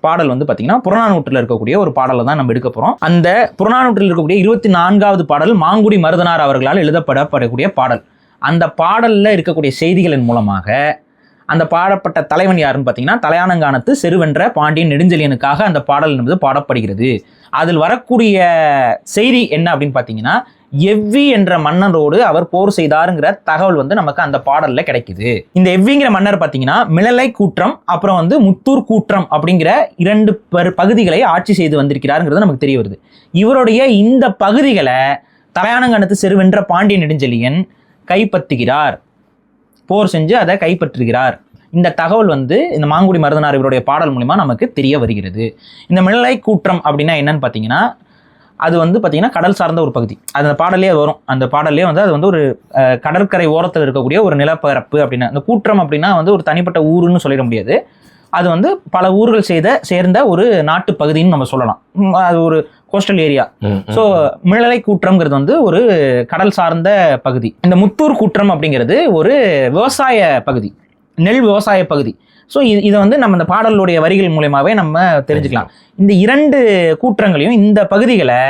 பாடல் வந்து பார்த்தீங்கன்னா புறநானூற்றில் இருக்கக்கூடிய ஒரு பாடலை தான் நம்ம எடுக்க போகிறோம். அந்த புறநானூற்றில் இருக்கக்கூடிய 24வது பாடல் மாங்குடி மருதனார் அவர்களால் எழுதப்படக்கூடிய பாடல். அந்த பாடலில் இருக்கக்கூடிய செய்திகளின் மூலமாக அந்த பாடப்பட்ட தலைவன் யாருன்னு பார்த்தீங்கன்னா தலையானங்கானத்து செருவென்ற பாண்டியன் நெடுஞ்செழியனுக்காக அந்த பாடல் என்பது பாடப்படுகிறது. அதில் வரக்கூடிய செய்தி என்ன அப்படின்னு பார்த்தீங்கன்னா, எவ்வி என்ற மன்னரோடு அவர் போர் செய்தாருங்கிற தகவல் வந்து நமக்கு அந்த பாடலில் கிடைக்குது. இந்த எவ்விங்கிற மன்னர் பார்த்தீங்கன்னா மிளலை கூற்றம் அப்புறம் வந்து முத்தூர் கூற்றம் அப்படிங்கிற 2 பகுதிகளை ஆட்சி செய்து வந்திருக்கிறாருங்கிறது நமக்கு தெரிய வருது. இவருடைய இந்த பகுதிகளை தலையானங்கானத்து செருவென்ற பாண்டியன் நெடுஞ்செழியன் கைப்பற்றுகிறார், போர் செஞ்சு அதை கைப்பற்றுகிறார். இந்த தகவல் வந்து இந்த மாங்குடி மருதனார் இவருடைய பாடல் மூலிமா நமக்கு தெரிய வருகிறது. இந்த மிளலை கூற்றம் அப்படின்னா என்னன்னு பார்த்தீங்கன்னா, அது வந்து பார்த்தீங்கன்னா கடல் சார்ந்த ஒரு பகுதி. அந்த பாடலே வரும். அந்த பாடலே வந்து அது வந்து ஒரு கடற்கரை ஓரத்தில் இருக்கக்கூடிய ஒரு நிலப்பரப்பு அப்படின்னா, அந்த கூற்றம் அப்படின்னா வந்து ஒரு தனிப்பட்ட ஊருன்னு சொல்லிட முடியாது. அது வந்து பல ஊர்கள் சேர்ந்த ஒரு நாட்டு பகுதின்னு நம்ம சொல்லலாம். அது ஒரு கோஸ்டல் ஏரியா. ஸோ மிளலை கூற்றம்ங்கிறது வந்து ஒரு கடல் சார்ந்த பகுதி. இந்த முத்தூர் கூற்றம் அப்படிங்கிறது ஒரு விவசாய பகுதி, நெல் விவசாய பகுதி. ஸோ இதை வந்து நம்ம இந்த பாடலுடைய வரிகள் மூலமாகவே நம்ம தெரிஞ்சுக்கலாம். இந்த 2 கூற்றங்களையும் இந்த பகுதிகளை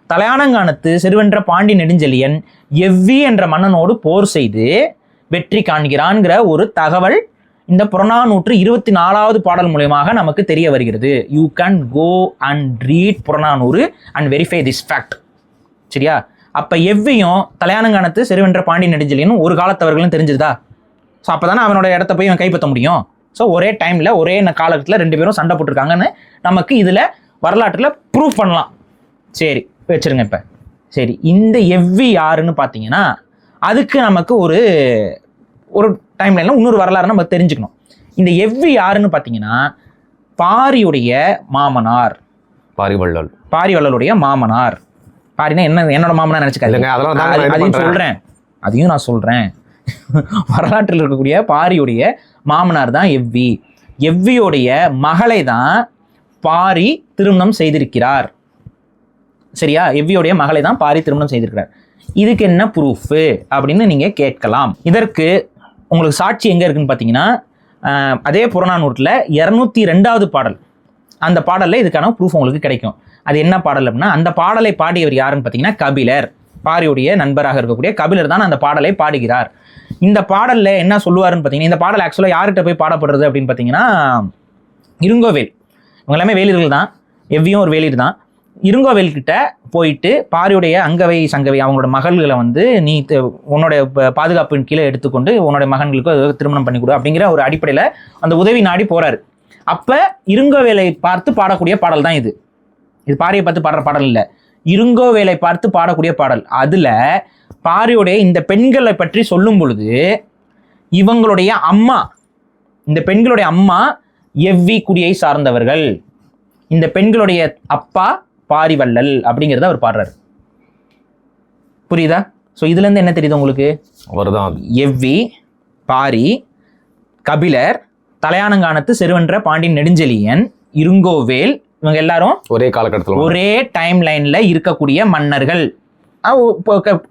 தலையானங்கானத்து செருவென்ற பாண்டி நெடுஞ்செழியன் எவ்வி என்ற மன்னனோடு போர் செய்து வெற்றி காண்கிறான்கிற ஒரு தகவல் இந்த புறநானூற்று 24வது பாடல் மூலமாக நமக்கு தெரிய வருகிறது. You can go and read Purananuru and verify this fact. சரியா? அப்போ எவ்வியும் தலையானங்கானத்து செருவென்ற பாண்டி நெடுஞ்செழியனும் ஒரு காலத்தவர்களும் தெரிஞ்சுதா? ஸோ அப்போ தானே அவனோட இடத்த போய் அவன் கைப்பற்ற முடியும். ஸோ ஒரே டைமில் ஒரே காலகட்டத்தில் 2 பேரும் சண்டை போட்டிருக்காங்கன்னு நமக்கு இதில் வரலாற்றில் ப்ரூவ் பண்ணலாம். சரி, வச்சுருங்க. இப்போ சரி, இந்த எவ்வி யாருன்னு பார்த்தீங்கன்னா அதுக்கு நமக்கு ஒரு டைம்லைன்ல இன்னொரு வரலாறு நம்ம தெரிஞ்சுக்கணும். இந்த எவ்வி யாருன்னு பார்த்தீங்கன்னா பாரியுடைய மாமனார், பாரிவள்ளலுடைய மாமனார். பாரினா என்னோட மாமனார் நினைச்சுக்காதீங்க, அதையும் நான் சொல்றேன். வரலாற்றில் இருக்கக்கூடிய பாரியுடைய மாமனார் தான் எவ்வி. எவ்வியோடைய மகளை தான் பாரி திருமணம் செய்திருக்கிறார். சரியா? எவ்வியோடைய மகளை தான் பாரி திருமணம் செய்திருக்கிறார். இதுக்கு என்ன ப்ரூஃப் அப்படின்னு நீங்க கேட்கலாம். இதற்கு உங்களுக்கு சாட்சி எங்க இருக்குன்னு பார்த்தீங்கன்னா அதே புறநானூற்றில் 202வது பாடல். அந்த பாடலில் இதுக்கான ப்ரூஃப் உங்களுக்கு கிடைக்கும். அது என்ன பாடல் அப்படின்னா, அந்த பாடலை பாடியவர் யாருன்னு பார்த்தீங்கன்னா கபிலர். பாரியுடைய நண்பராக இருக்கக்கூடிய கபிலர் தான் அந்த பாடலை பாடுகிறார். இந்த பாடலில் என்ன சொல்லுவாருன்னு பார்த்தீங்கன்னா, இந்த பாடல் ஆக்சுவலாக யார்கிட்ட போய் பாடப்படுறது அப்படின்னு பார்த்தீங்கன்னா இருங்கோவேல். இவங்க எல்லாமே வேலிர்கள் தான். எவ்வியும் ஒரு வேலிர் தான். இருங்கோவேல்கிட்ட போயிட்டு பாரியுடைய அங்கவை சங்கவை அவங்களோட மகள்களை வந்து நீ உன்னோட பாதுகாப்பின் கீழே எடுத்துக்கொண்டு உன்னோட மகன்களுக்கு திருமணம் பண்ணி கொடு அப்படிங்கிற ஒரு அடிப்படையில் அந்த உதவி நாடி போறாரு. அப்ப இருங்கோவேலை பார்த்து பாடக்கூடிய பாடல் தான் இது. இது பாரியை பார்த்து பாடுற பாடல் இல்லை, இருங்கோ வேலை பார்த்து பாடக்கூடிய பாடல். அதுல பாரியுடைய இந்த பெண்களை பற்றி சொல்லும் பொழுது இவங்களுடைய அம்மா, இந்த பெண்களுடைய அம்மா எவ்வி குடியை சார்ந்தவர்கள், இந்த பெண்களுடைய அப்பா பாரிவள்ளல் அப்படிங்கிறத அவர் பாடுறாரு. புரியுதா? ஸோ இதுல இருந்து என்ன தெரியுது உங்களுக்கு? அவர்தான் எவ்வி, பாரி, கபிலர், தலையானங்கானத்து செருவென்ற பாண்டியன் நெடுஞ்செழியன், இருங்கோவேல், இவங்க எல்லாரும் ஒரே காலகட்டத்தில் ஒரே டைம் லைன்ல இருக்கக்கூடிய மன்னர்கள்.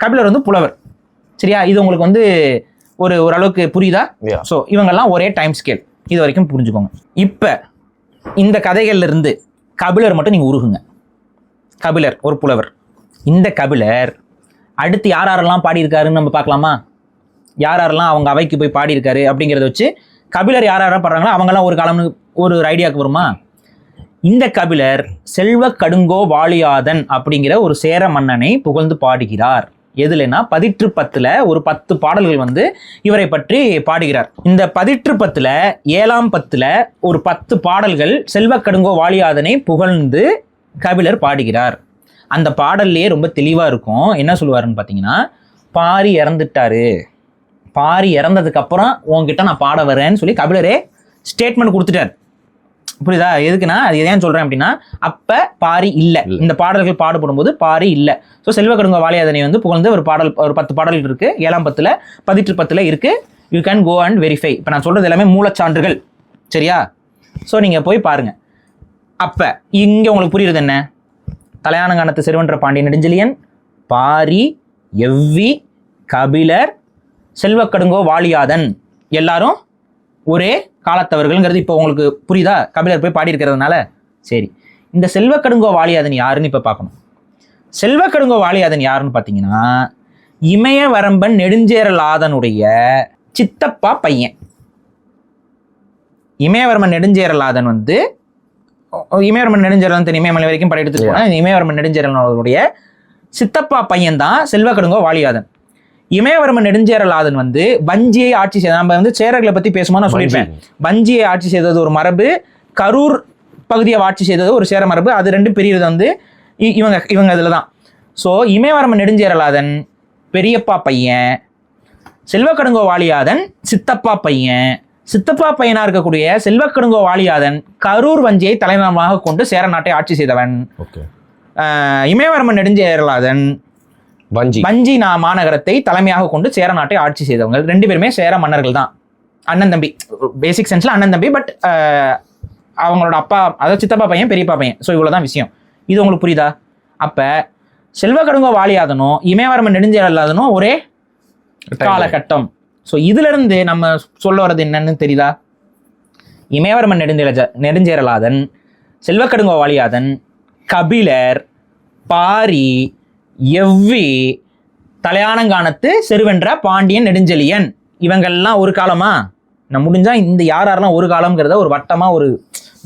கபிலர் வந்து புலவர். சரியா? இது உங்களுக்கு வந்து ஓரளவுக்கு புரியுதா? ஸோ இவங்கெல்லாம் ஒரே டைம் ஸ்கேல். இது வரைக்கும் புரிஞ்சுக்கோங்க. இப்ப இந்த கதைகள்ல இருந்து கபிலர் மட்டும் நீங்க உருகுங்க. கபிலர் ஒரு புலவர். இந்த கபிலர் அடுத்து யாரெல்லாம் பாடியிருக்காருன்னு நம்ம பார்க்கலாமா? யாரெல்லாம் அவங்க அவைக்கு போய் பாடியிருக்காரு அப்படிங்கிறத வச்சு கபிலர் யாரெல்லாம் பாடுறாங்களோ அவங்கெல்லாம் ஒரு காலம்னு ஒரு ஐடியாவுக்கு வருமா? இந்த கபிலர் செல்வ கடுங்கோ வாழியாதன் அப்படிங்கிற ஒரு சேர மன்னனை புகழ்ந்து பாடுகிறார். எதுலன்னா பதிற்று பத்துல ஒரு 10 பாடல்கள் வந்து இவரை பற்றி பாடுகிறார். இந்த பதிற்று பத்துல 7ஆம் பத்துல ஒரு 10 பாடல்கள் செல்வ கடுங்கோ வாழியாதனை புகழ்ந்து கபிலர் பாடுகிறார். அந்த பாடல்லையே ரொம்ப தெளிவா இருக்கும். என்ன சொல்லுவாருன்னு பார்த்தீங்கன்னா, பாரி இறந்துட்டாரு, பாரி இறந்ததுக்கு அப்புறம் உங்ககிட்ட நான் பாட வரேன்னு சொல்லி கபிலரே ஸ்டேட்மெண்ட் கொடுத்துட்டார். புரியுதா? எதுக்குன்னா அது ஏன் சொல்றேன் அப்படின்னா, அப்ப பாரி இல்லை, இந்த பாடல்கள் பாடுபடும் போது பாரி இல்லை. ஸோ செல்வ கடுங்கோ வாழியாதனை வந்து புகழ்ந்து ஒரு 10 பாடல்கள் இருக்கு. 7ஆம் பத்துல பதிற்று பத்துல இருக்கு. You can go and verify. இப்போ நான் சொல்றது எல்லாமே மூலச்சான்றுகள். சரியா? ஸோ நீங்க போய் பாருங்க. அப்ப இங்க உங்களுக்கு புரியுறது என்ன? தலையானங்கானத்து செருவென்ற பாண்டியன் நெடுஞ்செழியன், பாரி, எவ்வி, கபிலர், செல்வக்கடுங்கோ வாழியாதன் எல்லாரும் ஒரே காலத்தவர்கள்ங்கிறது இப்போ உங்களுக்கு புரியுதா? கபிலர் போய் பாடியிருக்கிறதுனால. சரி, இந்த செல்வக்கடுங்கோ வாழியாதன் யாருன்னு இப்போ பார்க்கணும். செல்வக்கடுங்கோ வாழியாதன் யாருன்னு பார்த்தீங்கன்னா, இமயவரம்பன் நெடுஞ்சேரலாதனுடைய சித்தப்பா பையன். இமயவர்மன் நெடுஞ்சேரலாதன் வந்து இமயவர்மன் நெடுஞ்சேரலாதன் தெரியும், இமயமலை வரைக்கும் படையெடுத்துட்டு போனா இமயவர்மன் நெடுஞ்சேரலாதனுடைய சித்தப்பா பையன் தான் செல்வக்கடுங்கோ வாழியாதன். இமயவர்மன் நெடுஞ்சேரலாதன் வந்து வஞ்சியை ஆட்சி செய்த, நம்ம வந்து சேரர்களை பத்தி பேசும்போது நான் சொல்லியிருப்பேன், வஞ்சியை ஆட்சி செய்தது ஒரு மரபு, கரூர் பகுதியை ஆட்சி செய்தது ஒரு சேர மரபு. அது ரெண்டும் பெரியது வந்து இவங்க இதுல தான். ஸோ இமயவர்மன் நெடுஞ்சேரலாதன் பெரியப்பா பையன், செல்வக்கடுங்கோ வாழியாதன் சித்தப்பா பையன். சித்தப்பா பையனா இருக்கக்கூடிய செல்வக்கடுங்கோ வாழியாதன் கரூர் வஞ்சியை தலைநகரமாக கொண்டு சேர நாட்டை ஆட்சி செய்தவன். இமயவர்மன் நெடுஞ்சேரலாதன் வஞ்சி மாநகரத்தை தலைமையாக கொண்டு சேர நாட்டை ஆட்சி செய்தவங்க. 2 பேருமே சேர மன்னர்கள் தான், அண்ணன் தம்பி. பேசிக் சென்ஸ்ல அண்ணன் தம்பி. பட் அவங்களோட அப்பா, அதாவது சித்தப்பா பையன் பெரியப்பா பையன். ஸோ இவ்வளவுதான் விஷயம். இது உங்களுக்கு புரியுதா? அப்ப செல்வக்கடுங்கோ வாழியாதனும் இமயவர்மன் நெடுஞ்சேரலாதனும் ஒரே காலகட்டம். ஸோ இதுல இருந்து நம்ம சொல்ல வர்றது என்னன்னு தெரியுதா? இமயவர்மன் நெடுஞ்சேரலாதன், செல்வக்கடுங்கோ வாழியாதன், கபிலர், பாரி, எவ்வி, தலையானங்கானத்து செருவென்ற பாண்டியன் நெடுஞ்செழியன் இவங்கெல்லாம் ஒரு காலமா? நான் முடிஞ்சா இந்த யாரெல்லாம் ஒரு காலம்ங்கிறத ஒரு வட்டமா ஒரு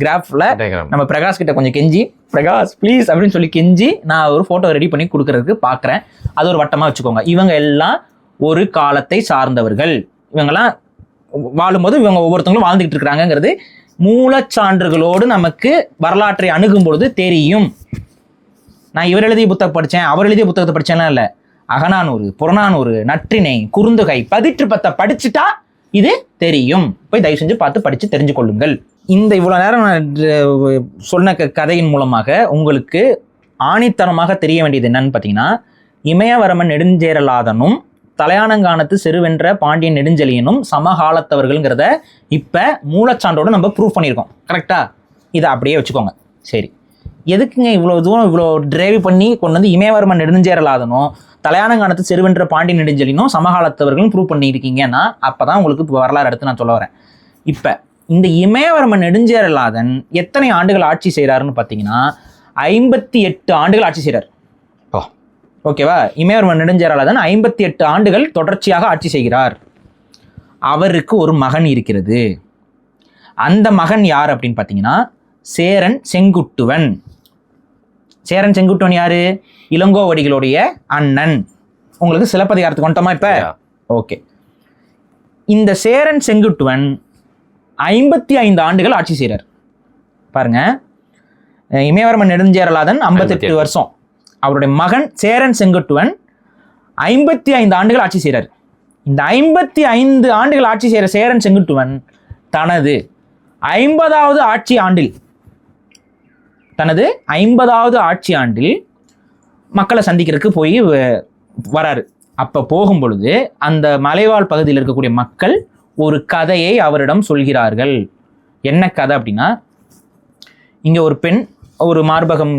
கிராஃப்ல நம்ம பிரகாஷ் கிட்ட கொஞ்சம் கெஞ்சி, பிரகாஷ் ப்ளீஸ் அப்படின்னு சொல்லி கெஞ்சி நான் ஒரு போட்டோ ரெடி பண்ணி கொடுக்கறதுக்கு பாக்குறேன். அது ஒரு வட்டமா வச்சுக்கோங்க. இவங்க எல்லாம் ஒரு காலத்தை சார்ந்தவர்கள். இவங்கெல்லாம் வாழும்போது இவங்க ஒவ்வொருத்தவங்களும் வாழ்ந்துகிட்டு இருக்கிறாங்கிறது மூலச்சான்றுகளோடு நமக்கு வரலாற்றை அணுகும் பொழுது தெரியும். நான் இவர் எழுதிய புத்தகம் படித்தேன், அவர் எழுதிய புத்தகத்தை படித்தேன்லாம் இல்லை. அகநானூறு, புறநானூறு, நற்றிணை, குறுந்தொகை, பதிற்று பத்தை படிச்சுட்டா இது தெரியும். போய் தயவு செஞ்சு பார்த்து படித்து தெரிஞ்சு கொள்ளுங்கள். இந்த இவ்வளோ நேரம் நான் சொன்ன கதையின் மூலமாக உங்களுக்கு ஆணித்தரமாக தெரிய வேண்டியது என்னன்னு பார்த்தீங்கன்னா, இமயவரமன் நெடுஞ்சேரலாதனும் தலையானங்கானத்து செருவென்ற பாண்டியன் நெடுஞ்செழியனும் சமகாலத்தவர்கள்ங்கிறத இப்போ மூலச்சான்றோடு நம்ம ப்ரூவ் பண்ணியிருக்கோம். கரெக்டா? இதை அப்படியே வச்சுக்கோங்க. சரி, எதுக்குங்க இவ்வளோ தூரம் இவ்வளோ டிரைவ் பண்ணி கொண்டு வந்து இமயவர்மன் நெடுஞ்சேரலாதனும் தலையானங்கானத்து செருவென்ற பாண்டியன் நெடுஞ்செழியனும் சமகாலத்தவர்களும் ப்ரூவ் பண்ணியிருக்கீங்கன்னா அப்போ தான் உங்களுக்கு வரலாறு எடுத்து நான் சொல்ல வரேன். இப்போ இந்த இமயவர்மன் நெடுஞ்சேரலாதன் எத்தனை ஆண்டுகள் ஆட்சி செய்கிறாருன்னு பார்த்தீங்கன்னா 58 ஆண்டுகள் ஆட்சி செய்கிறார். ஓகேவா? இமயவர்மன் நெடுஞ்சேரலாதன் 58 ஆண்டுகள் தொடர்ச்சியாக ஆட்சி செய்கிறார். அவருக்கு ஒரு மகன் இருக்கிறது. அந்த மகன் யார் அப்படின்னு பார்த்தீங்கன்னா சேரன் செங்குட்டுவன். சேரன் செங்குட்டுவன் யாரு? இளங்கோவடிகளுடைய அண்ணன். உங்களுக்கு சிலப்பதிகாரத்துக்கு வந்துட்டோமா இப்ப? ஓகே. இந்த சேரன் செங்குட்டுவன் 55 ஆண்டுகள் ஆட்சி செய்கிறார். பாருங்க, இமயவர்மன் நெடுஞ்சேரலாதன் 58 வருஷம், அவருடைய மகன் சேரன் செங்குட்டுவன் 55 ஆண்டுகள் ஆட்சி செய்கிறார். இந்த 55 ஆண்டுகள் ஆட்சி செய்கிற சேரன் செங்குட்டுவன் தனது 50வது ஆட்சி ஆண்டில் மக்களை சந்திக்கிறதுக்கு போய் வராரு. அப்போ போகும் பொழுது அந்த மலைவாழ் பகுதியில் இருக்கக்கூடிய மக்கள் ஒரு கதையை அவரிடம் சொல்கிறார்கள். என்ன கதை அப்படின்னா, இங்கே ஒரு பெண், ஒரு மார்பகம்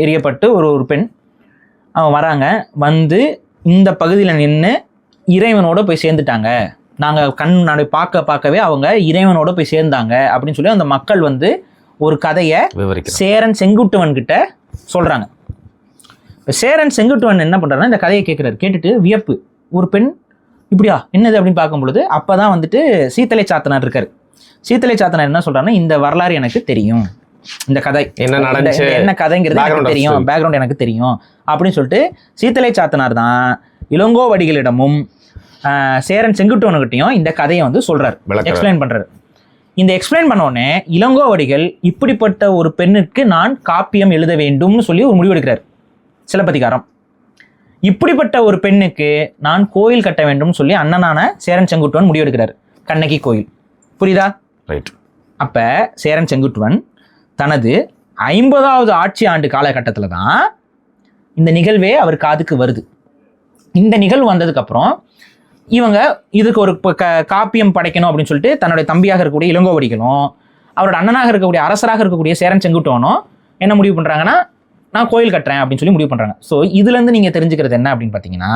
எரியப்பட்டு ஒரு பெண் அவங்க வராங்க, வந்து இந்த பகுதியில் நின்று இறைவனோட போய் சேர்ந்துட்டாங்க, நாங்கள் கண் பார்க்கவே அவங்க இறைவனோட போய் சேர்ந்தாங்க அப்படின்னு சொல்லி அந்த மக்கள் வந்து ஒரு கதையை சேரன் செங்குட்டுவன் கிட்ட சொல்கிறாங்க. இப்போ சேரன் செங்குட்டுவன் என்ன பண்ணுறாருன்னா இந்த கதையை கேட்குறாரு. கேட்டுட்டு வியப்பு, ஒரு பெண் இப்படியா என்னது அப்படின்னு பார்க்கும் பொழுது அப்போ தான் வந்துட்டு சீத்தலை சாத்தனார் இருக்கார். சீத்தலை சாத்தனார் என்ன சொல்கிறாருன்னா, இந்த வரலாறு எனக்கு தெரியும், இந்த கதை என்ன கதைங்கிறது எனக்கு தெரியும், பேக்ரவுண்ட் எனக்கு தெரியும் அப்படின்னு சொல்லிட்டு சீத்தலை சாத்தனார் தான் இளங்கோவடிகளிடமும் சேரன் செங்குட்டுவன்கிட்டையும் இந்த கதையை வந்து சொல்றாரு, எக்ஸ்பிளைன் பண்றாரு. இந்த எக்ஸ்பிளைன் பண்ண உடனே இளங்கோவடிகள் இப்படிப்பட்ட ஒரு பெண்ணுக்கு நான் காப்பியம் எழுத வேண்டும்னு சொல்லி ஒரு முடிவெடுக்கிறார். சிலப்பதிகாரம். இப்படிப்பட்ட ஒரு பெண்ணுக்கு நான் கோயில் கட்ட வேண்டும் சொல்லி அண்ணனான சேரன் செங்குட்டுவன் முடிவெடுக்கிறார். கண்ணகி கோயில். புரியுதா? ரைட். அப்ப சேரன் செங்குட்டுவன் தனது 50வது ஆட்சி ஆண்டு காலகட்டத்தில் தான் இந்த நிகழ்வே அவர் காதுக்கு வருது. இந்த நிகழ்வு வந்ததுக்கு அப்புறம் இவங்க இதுக்கு ஒரு காப்பியம் படைக்கணும் அப்படின்னு சொல்லிட்டு தன்னுடைய தம்பியாக இருக்கக்கூடிய இளங்கோவடிகளும் அவரோட அண்ணனாக இருக்கக்கூடிய அரசராக இருக்கக்கூடிய சேரன் செங்குட்டுவனும் என்ன முடிவு பண்ணுறாங்கன்னா, நான் கோயில் கட்டுறேன் அப்படின்னு சொல்லி முடிவு பண்ணுறாங்க. ஸோ இதுலேருந்து நீங்கள் தெரிஞ்சுக்கிறது என்ன அப்படின்னு பார்த்தீங்கன்னா,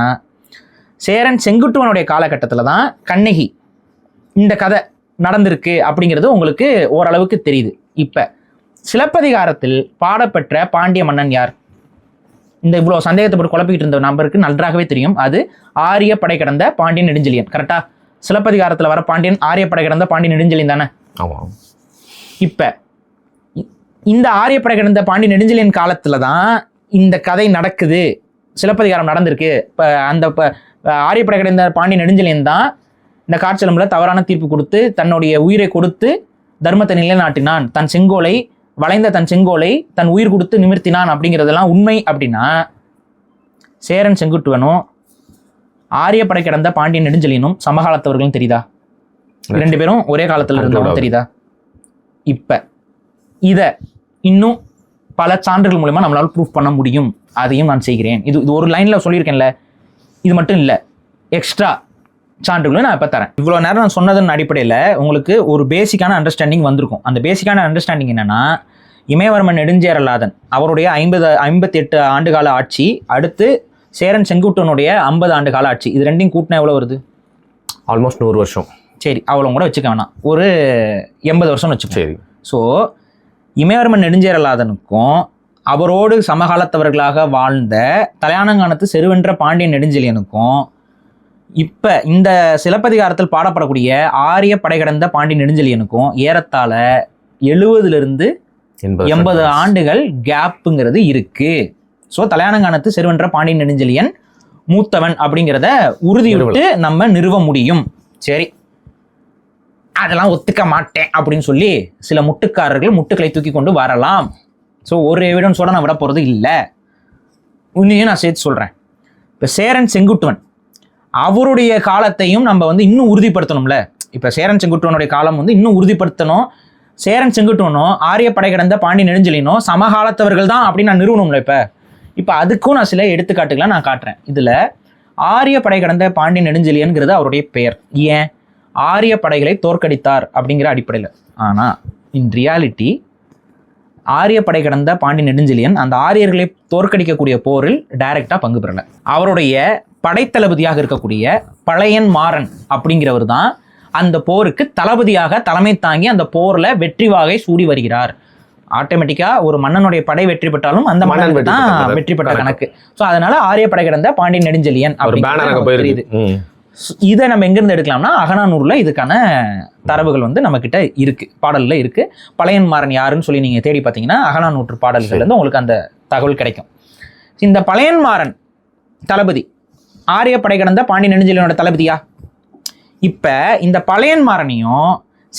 சேரன் செங்குட்டுவனுடைய காலகட்டத்தில் தான் கண்ணகி இந்த கதை நடந்திருக்கு அப்படிங்கிறது உங்களுக்கு ஓரளவுக்கு தெரியுது. இப்போ சிலப்பதிகாரத்தில் பாடப்பெற்ற பாண்டிய மன்னன் யார்? இந்த இவ்வளோ சந்தேகத்தை போட்டு குழப்பிக்கிட்டு இருந்த நம்பருக்கு நன்றாகவே தெரியும். அது ஆரிய படை கடந்த பாண்டியன் நெடுஞ்செழியன். கரெக்டா? சிலப்பதிகாரத்தில் வர பாண்டியன் ஆரிய படை கடந்த பாண்டியன் நெடுஞ்செழியன் தானே? இப்போ இந்த ஆரிய படை கடந்த பாண்டியன் நெடுஞ்செழியன் காலத்தில் தான் இந்த கதை நடக்குது, சிலப்பதிகாரம் நடந்திருக்கு. இப்போ அந்த ஆரிய படை கடந்த பாண்டியன் நெடுஞ்செழியன் தான் இந்த காட்சியலம்பில் தவறான தீர்ப்பு கொடுத்து தன்னுடைய உயிரை கொடுத்து தர்மத்தை நிலைநாட்டினான், வளைந்த தன் செங்கோலை தன் உயிர் கொடுத்து நிமிர்த்தினான் அப்படிங்கிறதெல்லாம் உண்மை அப்படின்னா, சேரன் செங்குட்டுவனும் ஆரிய படை கடந்த பாண்டியன் நெடுஞ்செழியனும் சமகாலத்தவர்களும் தெரியுதா? 2 பேரும் ஒரே காலத்தில் இருந்தவங்க தெரியுதா? இப்ப இத இன்னும் பல சான்றுகள் மூலமா நம்மளால ப்ரூஃப் பண்ண முடியும். அதையும் நான் செய்கிறேன். இது ஒரு லைன்ல சொல்லியிருக்கேன்ல, இது மட்டும் இல்லை, எக்ஸ்ட்ரா சான்றுகளும் நான் இப்போ தரேன். இவ்வளோ நேரம் நான் சொன்னதன் அடிப்படையில் உங்களுக்கு ஒரு பேசிக்கான அண்டர்ஸ்டாண்டிங் வந்திருக்கும். அந்த பேசிக்கான அண்டர்ஸ்டாண்டிங் என்னன்னா, இமயவர்மன் நெடுஞ்சேரலாதன் அவருடைய 58 ஆண்டுகால ஆட்சி, அடுத்து சேரன் செங்குட்டுவனுடைய 50 ஆண்டு கால ஆட்சி, இது ரெண்டையும் கூட்டினா எவ்வளோ வருது? ஆல்மோஸ்ட் 100 வருஷம். சரி, அவ்வளோ கூட வச்சுக்க வேணாம், ஒரு 80 வருஷம்னு வச்சுக்கோ. சரி. ஸோ இமயவர்மன் நெடுஞ்சேரலாதனுக்கும் அவரோடு சமகாலத்தவர்களாக வாழ்ந்த தலையானங்கானத்து செருவென்ற பாண்டியன் நெடுஞ்செழியனுக்கும் இப்போ இந்த சிலப்பதிகாரத்தில் பாடப்படக்கூடிய ஆரிய படை கடந்த பாண்டியன் நெடுஞ்செழியனுக்கும் ஏறத்தாழ 70 to 80 ஆண்டுகள் கேப்புங்கிறது இருக்கு. ஸோ தலையானங்கானத்து செருவென்ற பாண்டியன் நெடுஞ்செழியன் மூத்தவன் அப்படிங்கிறத உறுதிவிட்டு நம்ம நிறுவ முடியும். சரி, அதெல்லாம் ஒத்துக்க மாட்டேன் அப்படின்னு சொல்லி சில முட்டுக்காரர்கள் முட்டுக்களை தூக்கி கொண்டு வரலாம். ஸோ ஒரு எவிடன்ஸோட நான் விட போகிறது இல்லை. இன்னையும் நான் சேர்த்து சொல்கிறேன். இப்போ சேரன் செங்குட்டுவன் அவருடைய காலத்தையும் நம்ம வந்து இன்னும் உறுதிப்படுத்தணும்ல. இப்போ சேரன் செங்குட்டுவனுடைய காலம் வந்து இன்னும் உறுதிப்படுத்தணும். சேரன் செங்குட்டுவனும் ஆரிய படை கடந்த பாண்டியன் நெடுஞ்செழியனும் சமகாலத்தவர்கள் தான் அப்படின்னு நான் நிறுவனம்ல. இப்போ அதுக்கும் நான் சில எடுத்துக்காட்டுகளை நான் காட்டுறேன். இதில் ஆரிய படை கடந்த பாண்டியன் நெடுஞ்செழியன்கிறது அவருடைய பெயர். ஏன்? ஆரிய படைகளை தோற்கடித்தார் அப்படிங்கிற அடிப்படையில். ஆனால் இன் ரியாலிட்டி ஆரிய படை கடந்த பாண்டியன் நெடுஞ்செழியன் அந்த ஆரியர்களை தோற்கடிக்கக்கூடிய போரில் டைரக்டாக பங்கு பெறலை. அவருடைய படைத்தளபதியாக இருக்கக்கூடிய பழையன் மாறன் அப்படிங்கிறவர் தான் அந்த போருக்கு தளபதியாக தலைமை தாங்கி அந்த போரில் வெற்றி வாகை சூடி வருகிறார். ஆட்டோமேட்டிக்காக ஒரு மன்னனுடைய படை வெற்றி பெற்றாலும் அந்த மன்னன் தான் வெற்றி பெற்ற கணக்கு. ஸோ அதனால ஆரிய படை கடந்த பாண்டியன் நெடுஞ்செழியன் தெரியுது. இதை நம்ம எங்கிருந்து எடுக்கலாம்னா, அகநானூர்ல இதுக்கான தரவுகள் வந்து நம்ம கிட்ட இருக்கு, பாடல்ல இருக்கு. பழையன் மாறன் யாருன்னு சொல்லி நீங்க தேடி பார்த்தீங்கன்னா அகநானூற்று பாடல்கள்ல இருந்து உங்களுக்கு அந்த தகவல் கிடைக்கும். இந்த பழையன் மாறன் தளபதி ஆரிய படை கடந்த பாண்டியன் நெடுஞ்செழியனோட தளபதியா? இப்ப இந்த பழையன் மாறனையும்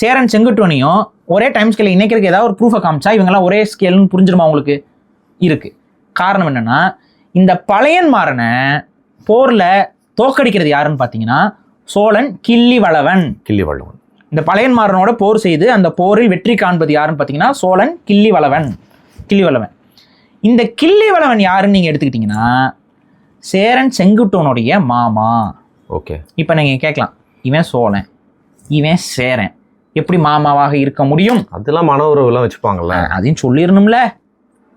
சேரன் செங்குட்டுவனையும் ஒரே டைம் ஸ்கேல இணைக்கிறதுக்கு ஏதாவது ஒரு ப்ரூஃபை காமிச்சா இவங்கெல்லாம் ஒரே ஸ்கேல்னு புரிஞ்சிருமா உங்களுக்கு? இருக்கு. காரணம் என்னன்னா, இந்த பழையன்மாறனை போர்ல தோக்கடிக்கிறது யாருன்னு பார்த்தீங்கன்னா சோழன் கிள்ளிவளவன். இந்த பழையன்மாறனோட போர் செய்து அந்த போரில் வெற்றி காண்பது யாருன்னு பார்த்தீங்கன்னா சோழன் கிள்ளிவளவன். இந்த கிள்ளிவளவன் யாருன்னு நீங்க எடுத்துக்கிட்டீங்கன்னா சேரன் செங்குட்டுவனுடைய மாமா. ஓகே. இப்போ நீங்க கேட்கலாம், இவன் சோழன் இவன் சேரன் எப்படி மாமாவாக இருக்க முடியும்? அதெல்லாம் மன உறவுலாம் வச்சுப்பாங்கல்ல, அதையும் சொல்லிடணும்ல.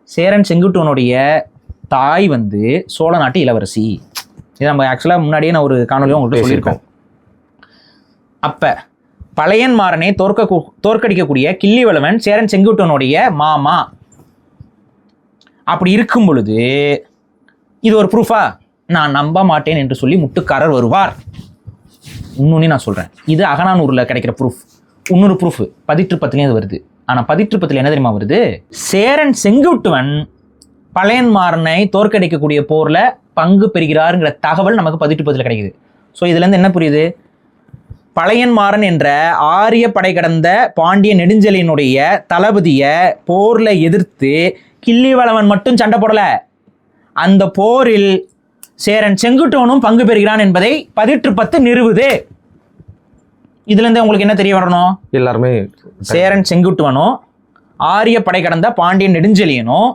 சேரன் செங்குட்டுவனுடைய தாய் வந்து சோழ நாட்டு இளவரசி. இது நம்ம ஆக்சுவலாக முன்னாடியே நான் ஒரு காணொலியும் உங்கள்கிட்ட சொல்லியிருக்கோம். அப்போ பழையன்மாறனை தோற்கடிக்கக்கூடிய கிள்ளிவளவன் சேரன் செங்குட்டுவனுடைய மாமா. அப்படி இருக்கும் பொழுது இது ஒரு ப்ரூஃபா? நான் நம்ப மாட்டேன் என்று சொல்லி முட்டுக்காரர் வருவார். இன்னொன்னு நான் சொல்கிறேன், இது அகநானூரில் கிடைக்கிற ப்ரூஃப். இன்னொரு ப்ரூஃப் பதிற்றுப்பத்துலேயும் அது வருது. ஆனால் பதிற்றுப்பத்தில் என்ன தெரியுமா வருது? சேரன் செங்குட்டுவன் பழையன்மாறனை தோற்கடிக்கக்கூடிய போரில் பங்கு பெறுகிறாருங்கிற தகவல் நமக்கு பதிற்றுப்பத்தில் கிடைக்குது. ஸோ இதுலேருந்து என்ன புரியுது? பழையன்மாறன் என்ற ஆரிய படை கடந்த பாண்டிய நெடுஞ்செழியனுடைய தளபதியை போரில் எதிர்த்து கிள்ளிவளவன் மட்டும் சண்டை போடலை, அந்த போரில் சேரன் செங்குட்டுவனும் பங்கு பெறுகிறான் என்பதை பதிற்றுப்பத்து நிறுவுது. இதுலேருந்து உங்களுக்கு என்ன தெரிய வரணும்? எல்லாருமே சேரன் செங்குட்டுவனும் ஆரிய படை கடந்த பாண்டிய நெடுஞ்செழியனும்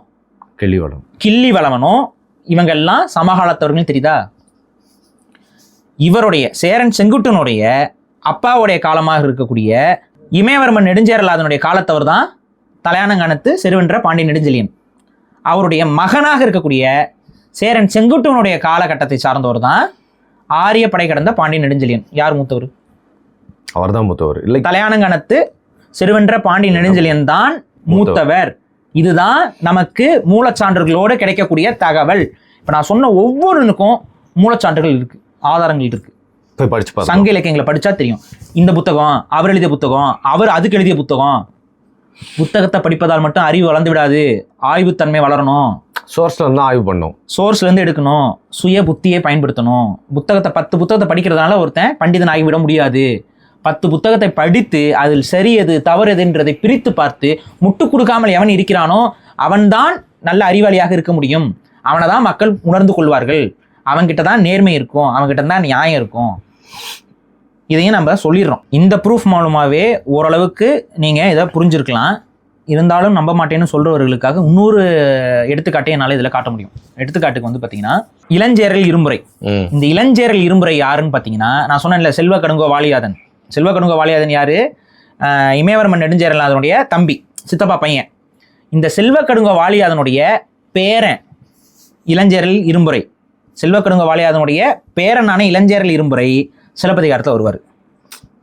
கிள்ளிவளவனும் இவங்கெல்லாம் சமகாலத்தவர்கள் தெரியுதா? இவருடைய சேரன் செங்குட்டுவனுடைய அப்பாவுடைய காலமாக இருக்கக்கூடிய இமயவர்மன் நெடுஞ்சேரலாதனுடைய காலத்தவர் தான் தலையானங்கானத்து செருவென்ற பாண்டிய நெடுஞ்செழியன். அவருடைய மகனாக இருக்கக்கூடிய சேரன் செங்குட்டுவனுடைய காலகட்டத்தை சார்ந்தவர் தான் ஆரிய படை கடந்த பாண்டிய நெடுஞ்செழியன். யார் மூத்தவர்? அவர் தான் மூத்தவர். இல்லை, தலையானங்கானத்து செருவென்ற பாண்டிய நெடுஞ்செழியன் தான் மூத்தவர். இதுதான் நமக்கு மூலச்சான்றுகளோடு கிடைக்கக்கூடிய தகவல். இப்போ நான் சொன்ன ஒவ்வொருனுக்கும் மூலச்சான்றுகள் இருக்கு, ஆதாரங்கள் இருக்கு. போய் படிச்சு சங்க இலக்கியங்களை படிச்சா தெரியும். இந்த புத்தகம் அவர் எழுதிய புத்தகம், அவர் அதுக்கு எழுதிய புத்தகம். புத்தகத்தை படிப்பதால் மட்டும் அறிவு வளர்ந்து விடாது, ஆய்வுத்தன்மை வளரணும். சோர்ஸ்ல இருந்து ஆய்வு பண்ணணும், சோர்ஸ்ல இருந்து எடுக்கணும், சுய புத்தியை பயன்படுத்தணும். 10 புத்தகத்தை படிக்கிறதுனால ஒருத்தன் பண்டிதன் ஆகிவிட முடியாது. 10 புத்தகத்தை படித்து அதில் சரி எது தவறு எதுன்றதை பிரித்து பார்த்து முட்டு கொடுக்காமல் எவன் இருக்கிறானோ அவன்தான் நல்ல அறிவாளியாக இருக்க முடியும். அவனை தான் மக்கள் உணர்ந்து கொள்வார்கள். அவன்கிட்ட தான் நேர்மை இருக்கும், அவன்கிட்ட தான் நியாயம் இருக்கும். இதையும் நம்ம சொல்லிடுறோம். இந்த ப்ரூஃப் மூலமாகவே ஓரளவுக்கு நீங்கள் இதை புரிஞ்சிருக்கலாம். இருந்தாலும் நம்ப மாட்டேன்னு சொல்கிறவர்களுக்காக இன்னொரு எடுத்துக்காட்டை என்னால் இதில் காட்ட முடியும். எடுத்துக்காட்டுக்கு வந்து பார்த்தீங்கன்னா இளஞ்சேரல் இரும்புரை. இந்த இளஞ்சேரல் இரும்புரை யாருன்னு பார்த்தீங்கன்னா, நான் சொன்னேன்ல செல்வ கடுங்கோ வாலியாதன். செல்வ கடுங்கோ வாலியாதன் யாரு? இமயவர்மன் நெடுஞ்சேரலாதனுடைய தம்பி, சித்தப்பா பையன். இந்த செல்வ கடுங்கோ வாலியாதனுடைய பேரன் இளஞ்சேரல் இரும்புரை. செல்வ கடுங்கோ வாலியாதனுடைய பேரனான இளஞ்சேரல் இரும்புரை சிலப்பதிகாரத்தில் வருவார்,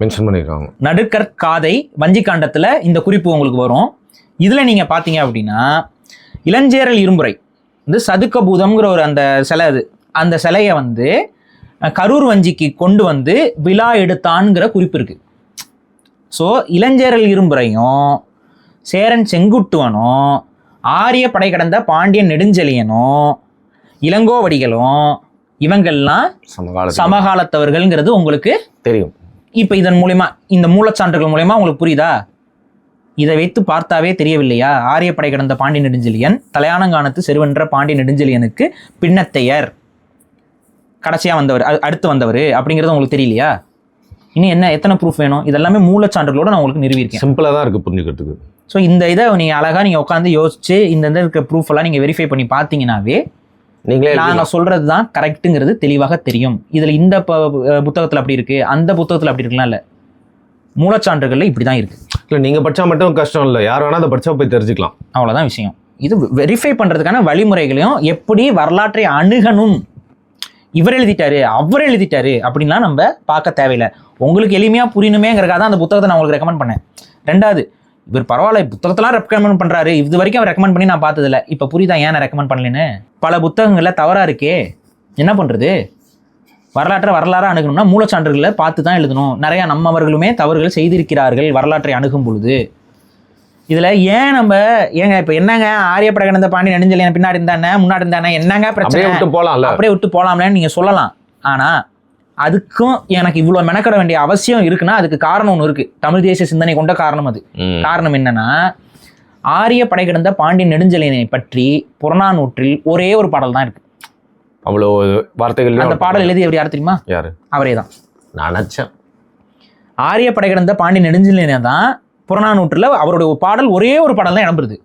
மென்ஷன் பண்ணிருக்காங்க. நடுக்கற்காதை வஞ்சிக்காண்டத்தில் இந்த குறிப்பு உங்களுக்கு வரும். இதில் நீங்கள் பார்த்தீங்க அப்படின்னா இளஞ்சேரல் இரும்புரை வந்து சதுக்கபூதம்ங்கிற ஒரு அந்த சிலை, அது அந்த சிலையை வந்து கரூர் வஞ்சிக்கு கொண்டு வந்து விழா எடுத்தான்ங்கிற குறிப்பு இருக்குது. ஸோ இளஞ்சேரல் இரும்புரையும் சேரன் செங்குட்டுவனும் ஆரிய படை கடந்த பாண்டியன் நெடுஞ்செழியனும் இளங்கோவடிகளும் இவங்கள்லாம் சமகாலத்தவர்கள்ங்கிறது உங்களுக்கு தெரியும். இப்போ இதன் மூலமா, இந்த மூலச்சான்றுகள் மூலமா உங்களுக்கு புரியுதா? இதை வைத்து பார்த்தாவே தெரியவில்லையா? ஆரிய படை கடந்த பாண்டிய நெடுஞ்செழியன் தலையானங்கானத்து செருவென்ற பாண்டிய நெடுஞ்செழியனுக்கு பின்னத்தையர், கடைசியா வந்தவர், அடுத்து வந்தவர் அப்படிங்கிறது உங்களுக்கு தெரியலையா? இன்னும் என்ன, எத்தனை ப்ரூஃப் வேணும்? இதெல்லாமே மூலச்சான்றுகளோட நான் உங்களுக்கு நிரூபிக்கிறேன். சிம்பிளா தான் இருக்கு புரிஞ்சுக்கிறதுக்கு. ஸோ இந்த இதை நீங்கள் அழகா நீங்கள் உட்காந்து யோசிச்சு இந்த இருக்க ப்ரூஃப் எல்லாம் நீங்கள் வெரிஃபை பண்ணி பார்த்தீங்கன்னாவே நீங்களே நாங்கள் சொல்றது தான் கரெக்டுங்கிறது தெளிவாக தெரியும். இதில் இந்த புத்தகத்தில் அப்படி இருக்கு, அந்த புத்தகத்தில் அப்படி இருக்கலாம் இல்லை, மூலச்சான்றுகள்ல இப்படி தான் இருக்கு. இல்லை நீங்கள் படித்தா மட்டும் கஷ்டம் இல்லை, யார் வேணால் அதை படித்தா போய் தெரிஞ்சுக்கலாம், அவ்வளோதான் விஷயம். இது வெரிஃபை பண்ணுறதுக்கான வழிமுறைகளையும் எப்படி வரலாற்றை அணுகணும், இவர் எழுதிட்டாரு அவர் எழுதிட்டாரு அப்படின்லாம் நம்ம பார்க்க தேவையில்லை. உங்களுக்கு எளிமையாக புரியணுமேங்கிறக்காக தான் அந்த புத்தகத்தை நான் உங்களுக்கு ரெக்கமெண்ட் பண்ணேன். ரெண்டாவது, இவர் பரவாயில்ல புத்தகத்தெல்லாம் ரெக்கமெண்ட் பண்ணுறாரு, இது வரைக்கும் அவர் ரெக்கமெண்ட் பண்ணி நான் பார்த்ததில்ல, இப்போ புரியுதா ஏன் நான் ரெக்கமெண்ட் பண்ணலன்னு? பல புத்தகங்களில் தவறாக இருக்கே, என்ன பண்ணுறது? வரலாறாக அணுகணும்னா மூலச்சான்றுகளை பார்த்து தான் எழுதணும். நிறையா நம்மவர்களுமே தவறுகள் செய்திருக்கிறார்கள் வரலாற்றை அணுகும் பொழுது. இதில் ஏன் நம்ம ஏங்க இப்போ என்னங்க ஆரிய படை கடந்த பாண்டிய நெடுஞ்செழியன் பின்னாடி இருந்தானே முன்னாடி இருந்தானே என்னங்க பிரச்சனை, விட்டு போகலாம்ல, அப்படியே விட்டு போகலாம்லன்னு நீங்கள் சொல்லலாம். ஆனால் அதுக்கும் எனக்கு இவ்வளோ மெனக்கட வேண்டிய அவசியம் இருக்குன்னா அதுக்கு காரணம் ஒன்று இருக்கு. தமிழ் தேசிய சிந்தனை கொண்ட காரணம் அது. காரணம் என்னன்னா, ஆரிய படை கிடந்த பாண்டியன் நெடுஞ்செழியனை பற்றி புறநானூற்றில் ஒரே ஒரு பாடல் தான் இருக்கு. அவ்வளோ வார்த்தைகள். அந்த பாடல் எழுதி எப்படி யார் தெரியுமா? யாரு? அவரே தான். நான் நினைச்சேன் ஆரிய படை கிடந்த பாண்டியன் நெடுஞ்செழியனை தான் புறநானூற்றில் அவருடைய பாடல் ஒரே ஒரு பாடல் தான் இடம்பெறுது.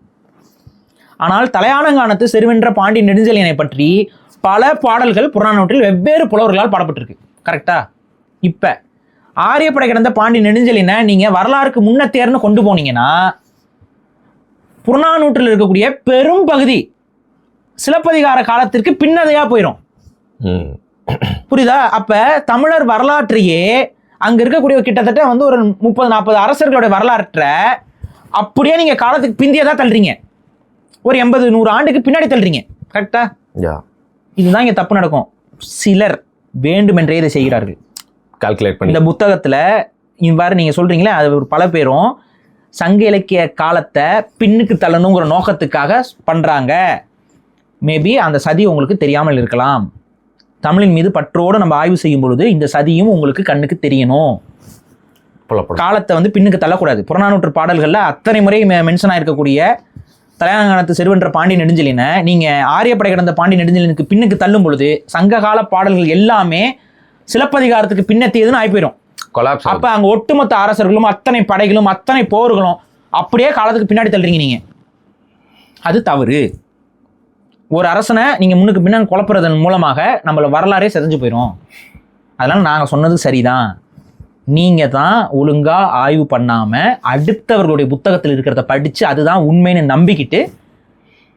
ஆனால் தலையாலங்கானத்து செருவென்ற பாண்டியன் நெடுஞ்செழியனை பற்றி பல பாடல்கள் புறநானூற்றில் வெவ்வேறு புலவர்களால் பாடப்பட்டிருக்கு. கரெக்டா? இப்ப ஆரியப்படை கிடந்த பாண்டியன் நெடுஞ்செழியனை நீங்க வரலாறுக்கு முன்னத்தேர்னு கொண்டு போனீங்கன்னா புறநானூற்றில் இருக்கக்கூடிய பெரும் பகுதி சிலப்பதிகார காலத்திற்கு பின்னதையா போயிடும். புரியுதா? அப்ப தமிழர் வரலாற்றையே அங்க இருக்கக்கூடிய கிட்டத்தட்ட வந்து ஒரு 30-40 அரசர்களுடைய வரலாற்றை அப்படியே நீங்க காலத்துக்கு பிந்தியதான் தள்ளுறீங்க. ஒரு 80-100 ஆண்டுக்கு பின்னாடி தள்ளுறீங்க. கரெக்டா? இதுதான் இங்க தப்பு நடக்கும். சிலர் வேண்டுமென்றே இதை செய்கிறார்கள். கால்குலேட் பண்ணி இந்த புத்தகத்துல இவ்வாறு நீங்க சொல்றீங்களே, அது ஒரு பல பேரும் சங்க இலக்கிய காலத்தை பின்னுக்கு தள்ளணுங்கிற நோக்கத்துக்காக பண்றாங்க. மேபி அந்த சதி உங்களுக்கு தெரியாமல் இருக்கலாம். தமிழின் மீது பற்றோடு நம்ம ஆய்வு செய்யும் பொழுது இந்த சதியும் உங்களுக்கு கண்ணுக்கு தெரியணும். காலத்தை வந்து பின்னுக்கு தள்ளக்கூடாது. புறநானூற்று பாடல்கள்ல அத்தனை முறை மென்ஷன் ஆயிருக்கக்கூடிய தலையாலங்கானத்து செருவென்ற பாண்டியன் நெடுஞ்செழியனை நீங்க ஆரியப்படை கிடந்த பாண்டியன் நெடுஞ்செழியனுக்கு பின்னுக்கு தள்ளும் பொழுது சங்ககால பாடல்கள் எல்லாமே சிலப்பதிகாரத்துக்கு பின்னத்தியதுன்னு ஆகி போயிடும். அப்ப அங்க ஒட்டுமொத்த அரசர்களும் அத்தனை படைகளும் அத்தனை போர்களும் அப்படியே காலத்துக்கு பின்னாடி தள்ளுறீங்க நீங்க. அது தவறு. ஒரு அரசனை நீங்க முன்னுக்கு பின்னாடி குழப்புறதன் மூலமாக நம்மள வரலாறே செதஞ்சு போயிடும். அதனால நாங்க சொன்னது சரிதான். நீங்க தான் ஒழுங்கா ஆய்வு பண்ணாம அடுத்தவர்களுடைய புத்தகத்தில் இருக்கிறத படிச்சு அதுதான் உண்மைன்னு நம்பிக்கிட்டு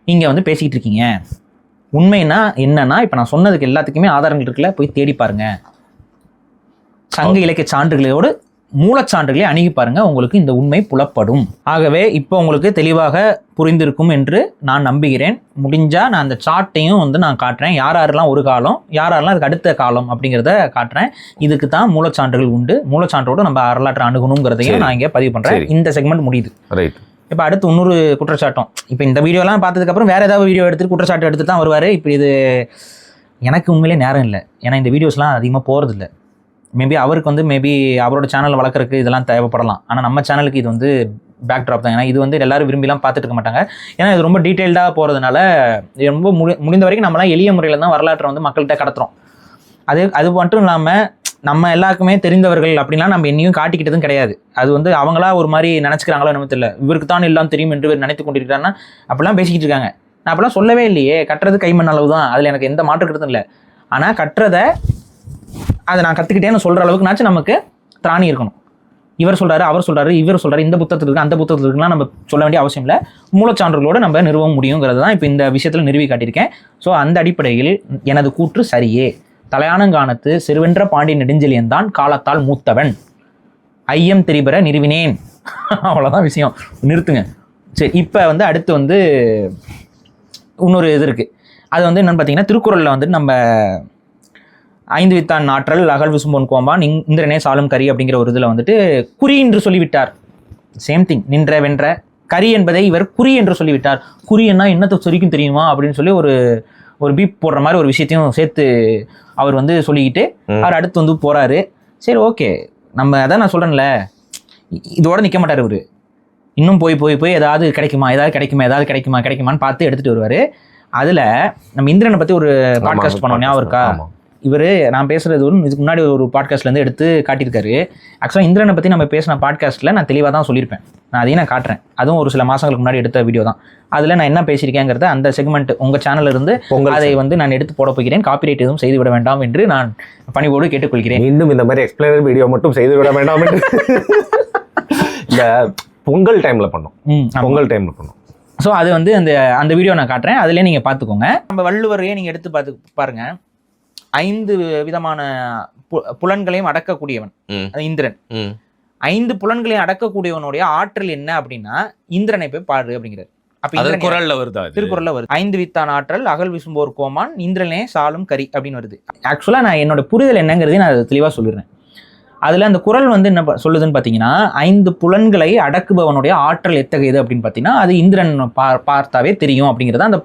நீங்க வந்து பேசிக்கிட்டு இருக்கீங்க. உண்மைன்னா என்னன்னா, இப்ப நான் சொன்னதுக்கு எல்லாத்துக்குமே ஆதாரங்கள் இருக்குல்ல, போய் தேடி பாருங்க. சங்க இலக்கிய சான்றுகளோடு மூலச்சான்றுகளை அணுகி பாருங்க, உங்களுக்கு இந்த உண்மை புலப்படும். ஆகவே இப்போ உங்களுக்கு தெளிவாக புரிந்திருக்கும் என்று நான் நம்புகிறேன். முடிஞ்சா நான் அந்த சார்ட்டையும் வந்து நான் காட்டுறேன். யாரெல்லாம் ஒரு காலம், யாரெல்லாம் அதுக்கு அடுத்த காலம் அப்படிங்கிறத காட்டுறேன். இதுக்கு தான் மூலச்சான்றுகள் உண்டு. மூலச்சான்றோடு நம்ம வரலாற்றை அணுகணுங்கிறதையும் நான் இங்கே பதிவு பண்றேன். இந்த செக்மெண்ட் முடியுது. இப்போ அடுத்து இன்னொரு குற்றச்சாட்டும். இப்போ இந்த வீடியோலாம் பார்த்ததுக்கப்புறம் வேற ஏதாவது வீடியோ எடுத்து குற்றச்சாட்டு எடுத்து தான் வருவார். இப்போ இது எனக்கு உண்மையிலே நேரம் இல்லை. ஏன்னா இந்த வீடியோஸ்லாம் அதிகமாக போகிறதில்ல. மேபி அவருக்கு வந்து மேபி அவரோட சேனல் வளர்க்குறதுக்கு இதெல்லாம் தேவைப்படலாம். ஆனால் நம்ம சேனலுக்கு இது வந்து பேக் ட்ராப் தான். ஏன்னா இது வந்து எல்லாரும் விரும்பிலாம் பார்த்துட்டு இருக்க மாட்டாங்க. ஏன்னா இது ரொம்ப டீட்டெயில்டாக போகிறதுனால ரொம்ப முடிந்த வரைக்கும் நம்மளாம் எளிய முறையில் தான் வரலாற்றை வந்து மக்கள்கிட்ட கடத்துறோம். அது மட்டும் இல்லாமல் நம்ம எல்லாருக்குமே தெரிந்தவர்கள் அப்படின்லாம் நம்ம என்னையும் காட்டிக்கிட்டதும் கிடையாது. அது வந்து அவங்களா ஒரு மாதிரி நினச்சிக்கிறாங்களோ என்னமோ தெரியல. இவருக்கு தான் எல்லாம் தெரியும் என்று நினைத்து கொண்டிருக்கிறாங்கன்னா அப்படிலாம் பேசிக்கிட்டு இருக்காங்க. நான் அப்படிலாம் சொல்லவே இல்லையே. கட்டுறது கைமண் அளவு தான். அதில் எனக்கு எந்த மாற்று கருத்தும் இல்லை. ஆனால் கட்டுறதை அதை நான் கற்றுக்கிட்டேன்னு சொல்கிற அளவுக்குனாச்சும் நமக்கு திராணி இருக்கணும். இவர் சொல்கிறாரு, அவர் சொல்கிறாரு, இவர் சொல்கிறாரு, இந்த புத்தகத்தில் இருக்குது, அந்த புத்தகத்தில் இருக்குலாம் நம்ம சொல்ல வேண்டிய அவசியம் இல்லை. மூலச்சான்றுகளோடு நம்ம நிறுவ முடியுங்கிறது தான் இப்போ இந்த விஷயத்தில் நிறுவி காட்டியிருக்கேன். ஸோ அந்த அடிப்படையில் எனது கூற்று சரியே. தலையாலங்கானத்து செருவென்ற பாண்டியன் நெடுஞ்செழியன் தான் காலத்தால் மூத்தவன். ஐயம் தெரிபெற நிறுவினேன். அவ்வளோதான் விஷயம். நிறுத்துங்க. சரி, இப்போ வந்து அடுத்து வந்து இன்னொரு இது இருக்குது. அது வந்து என்னென்னு பார்த்தீங்கன்னா, திருக்குறளில் வந்து நம்ம 5 வித்தான் ஆற்றல் அகல் விசும்போன் கோம்பான் இந்திரனே சாலும் கரி அப்படிங்கிற ஒரு இதில் வந்துட்டு குறி என்று சொல்லிவிட்டார். Same thing. நின்ற வென்ற கரி என்பதை இவர் குறி என்று சொல்லிவிட்டார். குறின்னா என்னத்தை சொரிக்கும் தெரியுமா அப்படின்னு சொல்லி ஒரு பீப் போடுற மாதிரி ஒரு விஷயத்தையும் சேர்த்து அவர் வந்து சொல்லிக்கிட்டு அவர் அடுத்து வந்து போறாரு. சரி, ஓகே, நம்ம அதான் நான் சொல்றேன்ல, இதோட நிற்க மாட்டார் இவர். இன்னும் போய் ஏதாவது கிடைக்குமான்னு பார்த்து எடுத்துட்டு வருவார். அதில் நம்ம இந்திரனை பற்றி ஒரு பாட்காஸ்ட் பண்ணோம், ஞாபகம் இருக்கா? இவர் நான் பேசுகிறது இதுக்கு முன்னாடி ஒரு பாட்காஸ்ட்லேருந்து எடுத்து காட்டியிருக்காரு. ஆக்சுவலாக இந்திரனை பற்றி நம்ம பேசின பாட்காஸ்ட்டில் நான் தெளிவாக தான் சொல்லியிருப்பேன். நான் அதையும் நான் காட்டுறேன். அதுவும் ஒரு சில மாதங்களுக்கு முன்னாடி எடுத்த வீடியோ தான். அதில் நான் என்ன பேசியிருக்கேங்கிறத அந்த செக்மெண்ட் உங்கள் சேனலில் இருந்து அதை வந்து நான் எடுத்து போட போகிறேன். காப்பிரைட் எதுவும் செய்துவிட வேண்டாம் என்று நான் பணிவோடு கேட்டுக்கொள்கிறேன். இன்னும் இந்த மாதிரி எக்ஸ்பிளைனர் வீடியோ மட்டும் செய்துவிட வேண்டாம் என்று இந்த பொங்கல் டைமில் பண்ணோம். ஸோ அது வந்து அந்த வீடியோ நான் காட்டுறேன். அதிலே நீங்கள் பார்த்துக்கோங்க. நம்ம வள்ளுவரையே நீங்கள் எடுத்து பாருங்கள். 5 விதமான புலன்களையும் அடக்கக்கூடியவன் இந்திரன். 5 புலன்களையும் அடக்கக்கூடியவனுடைய ஆற்றல் என்ன அப்படின்னா இந்திரனை போய் பாரு அப்படிங்கிறார். அப்ப திருக்குறள்ல வருது 5 வித்தான் ஆற்றல் அகல் விசும்போர் கோமான் இந்திரனே சாலும் கரி அப்படின்னு வருது. ஆக்சுவலா நான் என்னோட புரிதல் என்னங்கிறதையும் நான் தெளிவா சொல்லிடுறேன். அதுல அந்த குறள் வந்து என்ன சொல்லுதுன்னு பாத்தீங்கன்னா, 5 புலன்களை அடக்குபவனுடைய ஆற்றல் எத்தகையது அப்படின்னு பாத்தீங்கன்னா அது இந்திரன் பார்த்தாவே தெரியும் அப்படிங்கிறத அந்த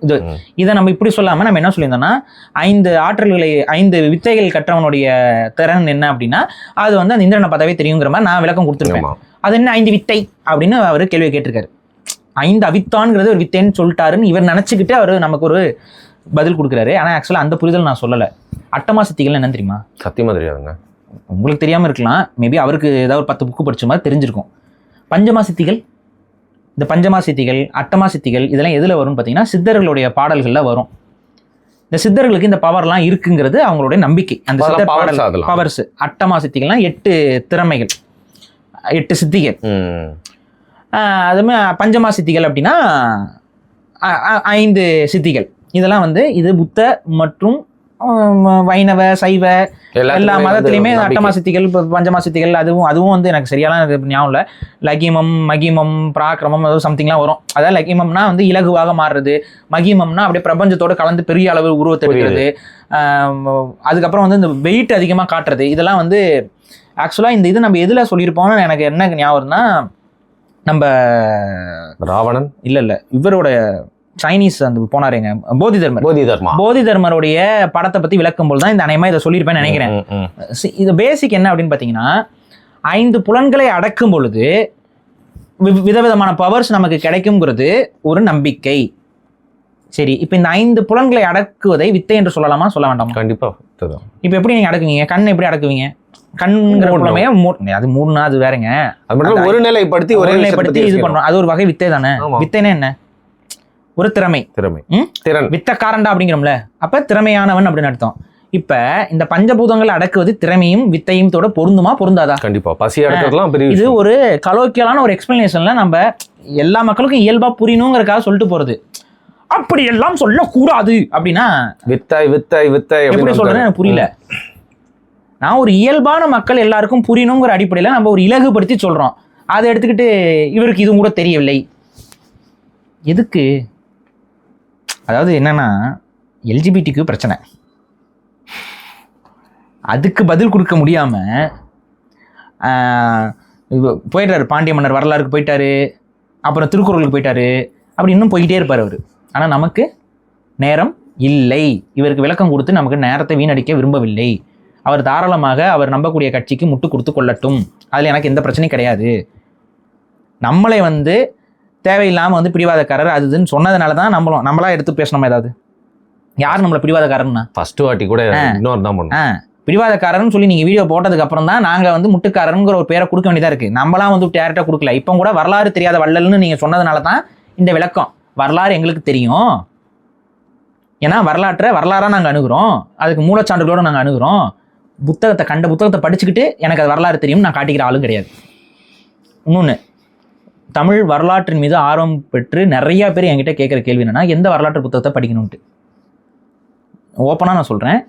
இது. இதை நம்ம இப்படி சொல்லாம நம்ம என்ன சொல்லியிருந்தோம்னா 5 வித்தைகள் கற்றவனுடைய திறன் என்ன அப்படின்னா அது வந்து அந்த இந்திரனை பார்த்தாவே தெரியுங்கிற மாதிரி நான் விளக்கம் கொடுத்துருக்கேன். அது என்ன 5 வித்தை அப்படின்னு அவர் கேள்வி கேட்டிருக்காரு. 5 அவித்தான்ங்கிறது ஒரு வித்தைன்னு சொல்லிட்டாருன்னு இவர் நினைச்சுக்கிட்டு அவர் நமக்கு ஒரு பதில் கொடுக்குறாரு. ஆனால் ஆக்சுவலாக அந்த புரிதல் நான் சொல்லலை. அட்டமா சித்திகள் என்னன்னு தெரியுமா? சத்தியமா தெரியாதுங்க. உங்களுக்கு தெரியாமல் இருக்கலாம், மேபி அவருக்கு ஏதாவது ஒரு 10 புக்கு படிச்ச மாதிரி தெரிஞ்சிருக்கும். பஞ்சமா சித்திகள், இந்த பஞ்சமா சித்திகள் அட்டமா சித்திகள் இதெல்லாம் எதில் வரும்னு பார்த்தீங்கன்னா சித்தர்களுடைய பாடல்களில் வரும். இந்த சித்தர்களுக்கு இந்த பவர்லாம் இருக்குங்கிறது அவங்களுடைய நம்பிக்கை. அந்த சித்தர் பாடல் பவர்ஸ். அட்டமா சித்திகள்லாம் 8 திறமைகள், 8 சித்திகள். அதுமே பஞ்சமா சித்திகள் அப்படின்னா 5 சித்திகள். இதெல்லாம் வந்து இது புத்த மற்றும் வைணவ சைவ எல்லா மதத்திலையுமே அட்டமா சித்திகள் பஞ்சமா சித்திகள் அதுவும் வந்து எனக்கு சரியான ஞாபகம் இல்லை. லகிமம் மகிமம் பராக்கிரமம் ஏதோ சம்திங்லாம் வரும். அதாவது லகிமம்னா வந்து இலகுவாக மாறுறது, மகிமம்னா அப்படியே பிரபஞ்சத்தோடு கலந்து பெரிய அளவு உருவத்தை எடுக்கிறது, அதுக்கப்புறம் வந்து இந்த வெயிட் அதிகமாக காட்டுறது. இதெல்லாம் வந்து ஆக்சுவலாக இந்த இது நம்ம எதில் சொல்லியிருப்போம்னு எனக்கு என்ன ஞாபகம்னா நம்ம ராவணன் இல்லை இவரோட சைனீஸ் அந்த போனாருங்க போதி தர்மருடைய படத்தை பத்தி விளக்கும் போது தான் இந்த அனைமா இதை சொல்லியிருப்பேன்னு நினைக்கிறேன். இது பேசிக் என்ன அப்படின்னு பாத்தீங்கன்னா 5 புலன்களை அடக்கும் பொழுது விதவிதமான பவர்ஸ் நமக்கு கிடைக்கும்ங்கிறது ஒரு நம்பிக்கை. சரி, இப்ப இந்த 5 புலன்களை அடக்குவதை வித்தை என்று சொல்லலாமா சொல்ல வேண்டாமா? கண்டிப்பா. இப்ப எப்படி நீங்க அடக்குவீங்க? கண் எப்படி அடக்குவீங்க? கண்ங்கிற புலமைய அது மூணுனா அது வேறங்க. ஒரு நிலைப்படுத்தி இது பண்றோம், அது ஒரு வகை வித்தை தானே. வித்தைனா என்ன? ஒரு திறமை. வித்தக்காரண்டா அப்படிங்கிறோம்ல, அப்ப திறமையானவன் அப்படின்னு அர்த்தம். இப்ப இந்த பஞ்சபூதங்களை அடக்குவது திறமையும் வித்தையும் தோட பொருந்துமா பொருந்தாதா? கண்டிப்பா. பசி அடக்கிறதுலாம் பெரிய இது ஒரு கலோக்கியலான ஒரு எக்ஸ்பிளனேஷன்ல நம்ம எல்லா மக்களுக்கும் இயல்பா புரியணுங்கிறதுக்காக சொல்லிட்டு போறது. அப்படி எல்லாம் சொல்லக்கூடாது அப்படின்னா வித்தாய் எப்படி சொல்றேன்னு எனக்கு புரியல. நான் ஒரு இயல்பான மக்கள் எல்லாருக்கும் புரியணுங்கிற அடிப்படையில நம்ம ஒரு இலகுபடுத்தி சொல்றோம். அதை எடுத்துக்கிட்டு இவருக்கு இதுவும் கூட தெரியவில்லை எதுக்கு? அதாவது என்னன்னா எல்ஜிபிடிக்கு பிரச்சனை, அதுக்கு பதில் கொடுக்க முடியாம போயிட்டாரு. பாண்டிய மன்னர் வரலாறுக்கு போயிட்டாரு, அப்புறம் திருக்குறளுக்கு போயிட்டாரு, அப்படி இன்னும் போய்கிட்டே இருப்பார் அவர். ஆனா நமக்கு நேரம் இல்லை. இவருக்கு விளக்கம் கொடுத்து நமக்கு நேரத்தை வீணடிக்க விரும்பவில்லை. அவர் தாராளமாக அவர் நம்பக்கூடிய கட்சிக்கு முட்டு கொடுத்து கொள்ளட்டும், அதுல எனக்கு எந்த பிரச்சனையும் கிடையாது. நம்மளை வந்து தேவையில்லாமல் வந்து பிடிவாதக்காரர் அதுன்னு சொன்னதுனால தான் நம்மளா எடுத்து பேசணுமா? ஏதாவது யார் நம்மளை பிடிவாதக்காரன்னா ஃபர்ஸ்ட் வாட்டி கூட இன்னொரு தான் பண்ணும். பிடிவாதக்காரன்னு சொல்லி நீங்கள் வீடியோ போட்டதுக்கு அப்புறம் தான் நாங்கள் வந்து முட்டுக்காரனுங்கிற ஒரு பேரை கொடுக்க வேண்டியதாக இருக்குது. நம்மளாம் வந்து டேரக்டாக கொடுக்கல. இப்போ கூட வரலாறு தெரியாத வள்ளல்னு நீங்கள் சொன்னதுனால தான் இந்த விளக்கம். வரலாறு எங்களுக்கு தெரியும், ஏன்னா வரலாறாக நாங்கள் அணுகிறோம், அதுக்கு மூலச்சான்றுகளோடு நாங்கள் அணுகிறோம். புத்தகத்தை படிச்சுக்கிட்டு எனக்கு அது வரலாறு தெரியும் நான் காட்டிக்கிற ஆளும் கிடையாது. இன்னொன்று, தமிழ் வரலாற்றின் மீது ஆர்வம் பெற்று நிறைய பேர் என்கிட்ட கேட்குற கேள்வி என்னன்னா எந்த வரலாற்று புத்தகத்தை படிக்கணும்ட்டு. ஓப்பனாக நான் சொல்கிறேன்,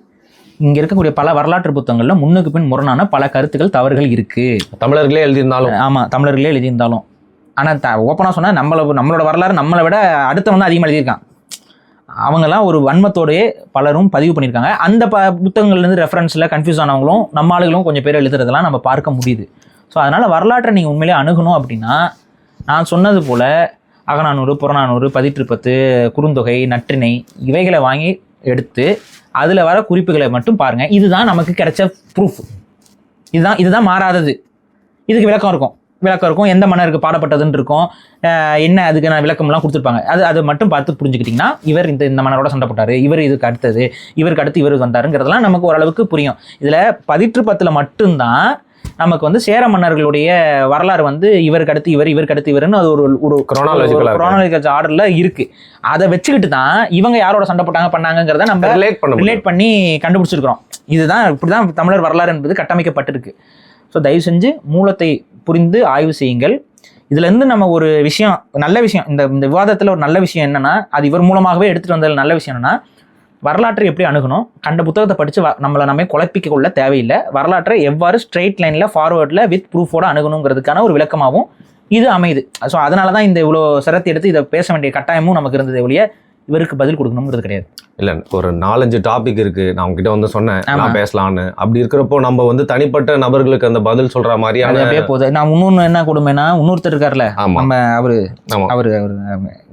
இங்கே இருக்கக்கூடிய பல வரலாற்று புத்தகங்களில் முன்னுக்கு பின் முரணான பல கருத்துக்கள் தவறுகள் இருக்குது. தமிழர்களே எழுதியிருந்தாலும். ஆமாம், தமிழர்களே எழுதியிருந்தாலும். ஆனால் ஓப்பனாக சொன்னால் நம்மளோட வரலாறு நம்மளை விட அடுத்தவன் தான் அதிகமாக எழுதியிருக்கான். அவங்கெல்லாம் ஒரு வன்மத்தோடையே பலரும் பதிவு பண்ணியிருக்காங்க. அந்த புத்தகங்கள்லேருந்து ரெஃபரன்ஸில் கன்ஃபியூஸ் ஆனவங்களும் நம்ம ஆளுகளும் கொஞ்சம் பேர் எழுதுறதெல்லாம் நம்ம பார்க்க முடியுது. ஸோ அதனால் வரலாற்றை நீங்கள் உண்மையிலே அணுகணும் அப்படின்னா நான் சொன்னது போல் அகநானூறு, புறநானூறு, பதிற்றுப்பத்து, குறுந்தொகை, நற்றிணை இவைகளை வாங்கி எடுத்து அதில் வர குறிப்புகளை மட்டும் பாருங்கள். இதுதான் நமக்கு கிடைச்ச ப்ரூஃப். இதுதான் மாறாதது. இதுக்கு விளக்கம் இருக்கும், எந்த மன்னருக்கு பாடப்பட்டதுன்னு இருக்கும், என்ன அதுக்கு நான் விளக்கம்லாம் கொடுத்துருப்பாங்க. அதை மட்டும் பார்த்து புரிஞ்சுக்கிட்டிங்கன்னா இவர் இந்த மன்னரோட சண்டை போட்டார், இவர் இதுக்கு அடுத்தது, இவருக்கு அடுத்து இவர் வந்தாருங்கிறதெல்லாம் நமக்கு ஓரளவுக்கு புரியும். இதில் பதிற்றுப்பத்தில் மட்டும்தான் நமக்கு வந்து சேர மன்னர்களுடைய வரலாறு வந்து இவருக்கு அடுத்து இவருக்கு அடுத்து இவருன்னு அது ஒரு குரோனாலஜிக்கல் ஆர்டர்ல இருக்கு. அதை வச்சுக்கிட்டு தான் இவங்க யாரோட சண்டை போட்டாங்க பண்ணாங்கிறத நம்ம ரிலேட் பண்ணி கண்டுபிடிச்சிருக்கிறோம். இப்படிதான் தமிழர் வரலாறு என்பது கட்டமைக்கப்பட்டிருக்கு. ஸோ தயவு செஞ்சு மூலத்தை புரிந்து ஆய்வு செய்யுங்கள். இதுல இருந்து நம்ம ஒரு விஷயம், நல்ல விஷயம், இந்த விவாதத்துல ஒரு நல்ல விஷயம் என்னன்னா, அது இவர் மூலமாகவே எடுத்துட்டு வந்தது நல்ல விஷயம் என்னன்னா, வரலாற்றை எப்படி அணுகணும், கண்ட புத்தகத்தை படித்து நம்மளை குழப்பிக்க கொள்ள தேவையில்லை. வரலாற்றை எவ்வாறு ஸ்ட்ரெயிட் லைனில் ஃபார்வேர்டில் வித் ப்ரூஃபோடு அணுகணுங்கிறதுக்கான ஒரு விளக்கமாகவும் இது அமையுது. ஸோ அதனால தான் இந்த இவ்வளோ சிரத்தை எடுத்து இதை பேச வேண்டிய கட்டாயமும் நமக்கு இருந்தது ஒழிய இவருக்கு பதில் கொடுக்கணுங்கிறது கிடையாது. இல்லை, ஒரு 4-5 டாபிக் இருக்குது, நான் உங்ககிட்ட வந்து சொன்னேன் நான் பேசலான்னு. அப்படி இருக்கிறப்போ நம்ம வந்து தனிப்பட்ட நபர்களுக்கு அந்த பதில் சொல்கிற மாதிரி அப்படியே போகுது. நான் இன்னொன்று என்ன கொடுமைன்னா, இன்னொருத்தர் இருக்கார்ல, நம்ம அவர்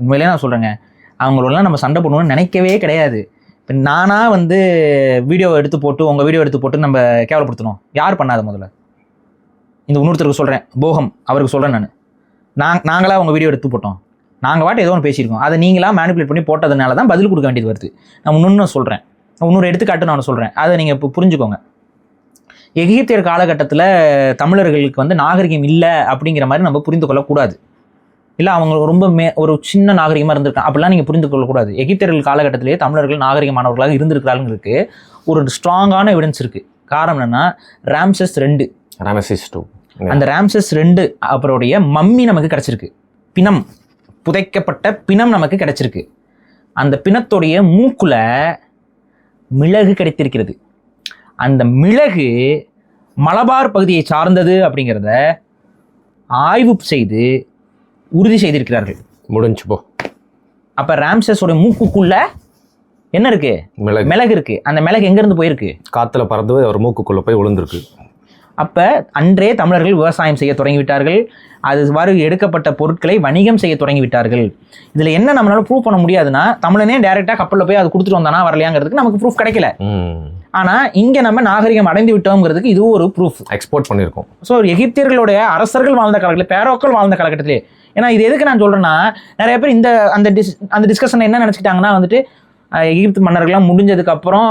உண்மையிலே நான் சொல்கிறேங்க, அவங்களோடலாம் நம்ம சண்டை போடணும்னு நினைக்கவே கிடையாது. இப்போ நானாக வந்து வீடியோ எடுத்து போட்டு உங்கள் வீடியோ எடுத்து போட்டு நம்ம கேவலப்படுத்தணும், யார் பண்ணாத? முதல்ல இந்த இன்னொருத்தருக்கு சொல்கிறேன், போகம் அவருக்கு சொல்கிறேன், நாங்களாக உங்கள் வீடியோ எடுத்து போட்டோம், நாங்கள் வாட்டு ஏதோ ஒன்று பேசியிருக்கோம், அதை நீங்களாக மேனிபுலேட் பண்ணி போட்டதுனால தான் பதில் கொடுக்க வேண்டியது வருது. நான் இன்னொன்று சொல்கிறேன், இன்னொரு எடுத்துக்காட்டு நான் சொல்கிறேன், அதை நீங்கள் இப்போ புரிஞ்சுக்கோங்க. எகிப்தியர் காலகட்டத்தில் தமிழர்களுக்கு வந்து நாகரிகம் இல்லை அப்படிங்கிற மாதிரி நம்ம புரிந்து கொள்ளக்கூடாது. இல்லை அவங்க ரொம்ப ஒரு சின்ன நாகரிகமாக இருந்திருக்காங்க அப்படிலாம் நீங்கள் புரிந்து கொள்ளக்கூடாது. எகிப்தியர்கள் காலகட்டத்திலேயே தமிழர்கள் நாகரிகமானவர்களாக இருந்திருக்கிறாங்களுக்கு ஒரு ஸ்ட்ராங்கான எவிடன்ஸ் இருக்குது. காரணம் என்னென்னா ராம்சஸ் 2 அந்த ராம்சஸ் 2 அவருடைய மம்மி நமக்கு கிடச்சிருக்கு. பிணம், புதைக்கப்பட்ட பிணம் நமக்கு கிடைச்சிருக்கு. அந்த பிணத்துடைய மூக்குல மிளகு கிடைத்திருக்கிறது. அந்த மிளகு மலபார் பகுதியை சார்ந்தது அப்படிங்கிறத ஆய்வு செய்து உறுதி செய்திருக்கிறார்கள். முடிஞ்சு போ. அப்ப ராம்சஸோட மூக்குக்குள்ள என்ன இருக்கு? மிளகு இருக்கு. அந்த மிளகு எங்க இருந்து போயிருக்கு? காத்துல பறந்து அவர் மூக்குக்குள்ள போய் விழுந்திருக்கு. அப்ப அன்றே தமிழர்கள் விவசாயம் செய்ய தொடங்கிவிட்டார்கள். அது வரை எடுக்கப்பட்ட பொருட்களை வணிகம் செய்ய தொடங்கிவிட்டார்கள். இதுல என்ன நம்மளால ப்ரூவ் பண்ண முடியாதுன்னா, தமிழனே டைரக்டா கப்பல்ல போய் அது கொடுத்துட்டு வந்தானா வரலையாங்கிறதுக்கு நமக்கு ப்ரூஃப் கிடைக்கல. ஆனா இங்க நம்ம நாகரிகம் அடைந்து விட்டோங்கிறதுக்கு இது ஒரு ப்ரூஃப். எக்ஸ்போர்ட் பண்ணியிருக்கோம். ஸோ எகிப்தியர்களுடைய அரசர்கள் வாழ்ந்த காலகட்டத்தில், பேரோக்கள் வாழ்ந்த காலகட்டத்திலே. ஏன்னா இது எதுக்கு நான் சொல்றேன்னா, நிறைய பேர் இந்த அந்த டிஸ்கஷன் என்ன நினைச்சிட்டாங்கன்னா வந்துட்டு எகிப்து மன்னர்கள்லாம் முடிஞ்சதுக்கு அப்புறம்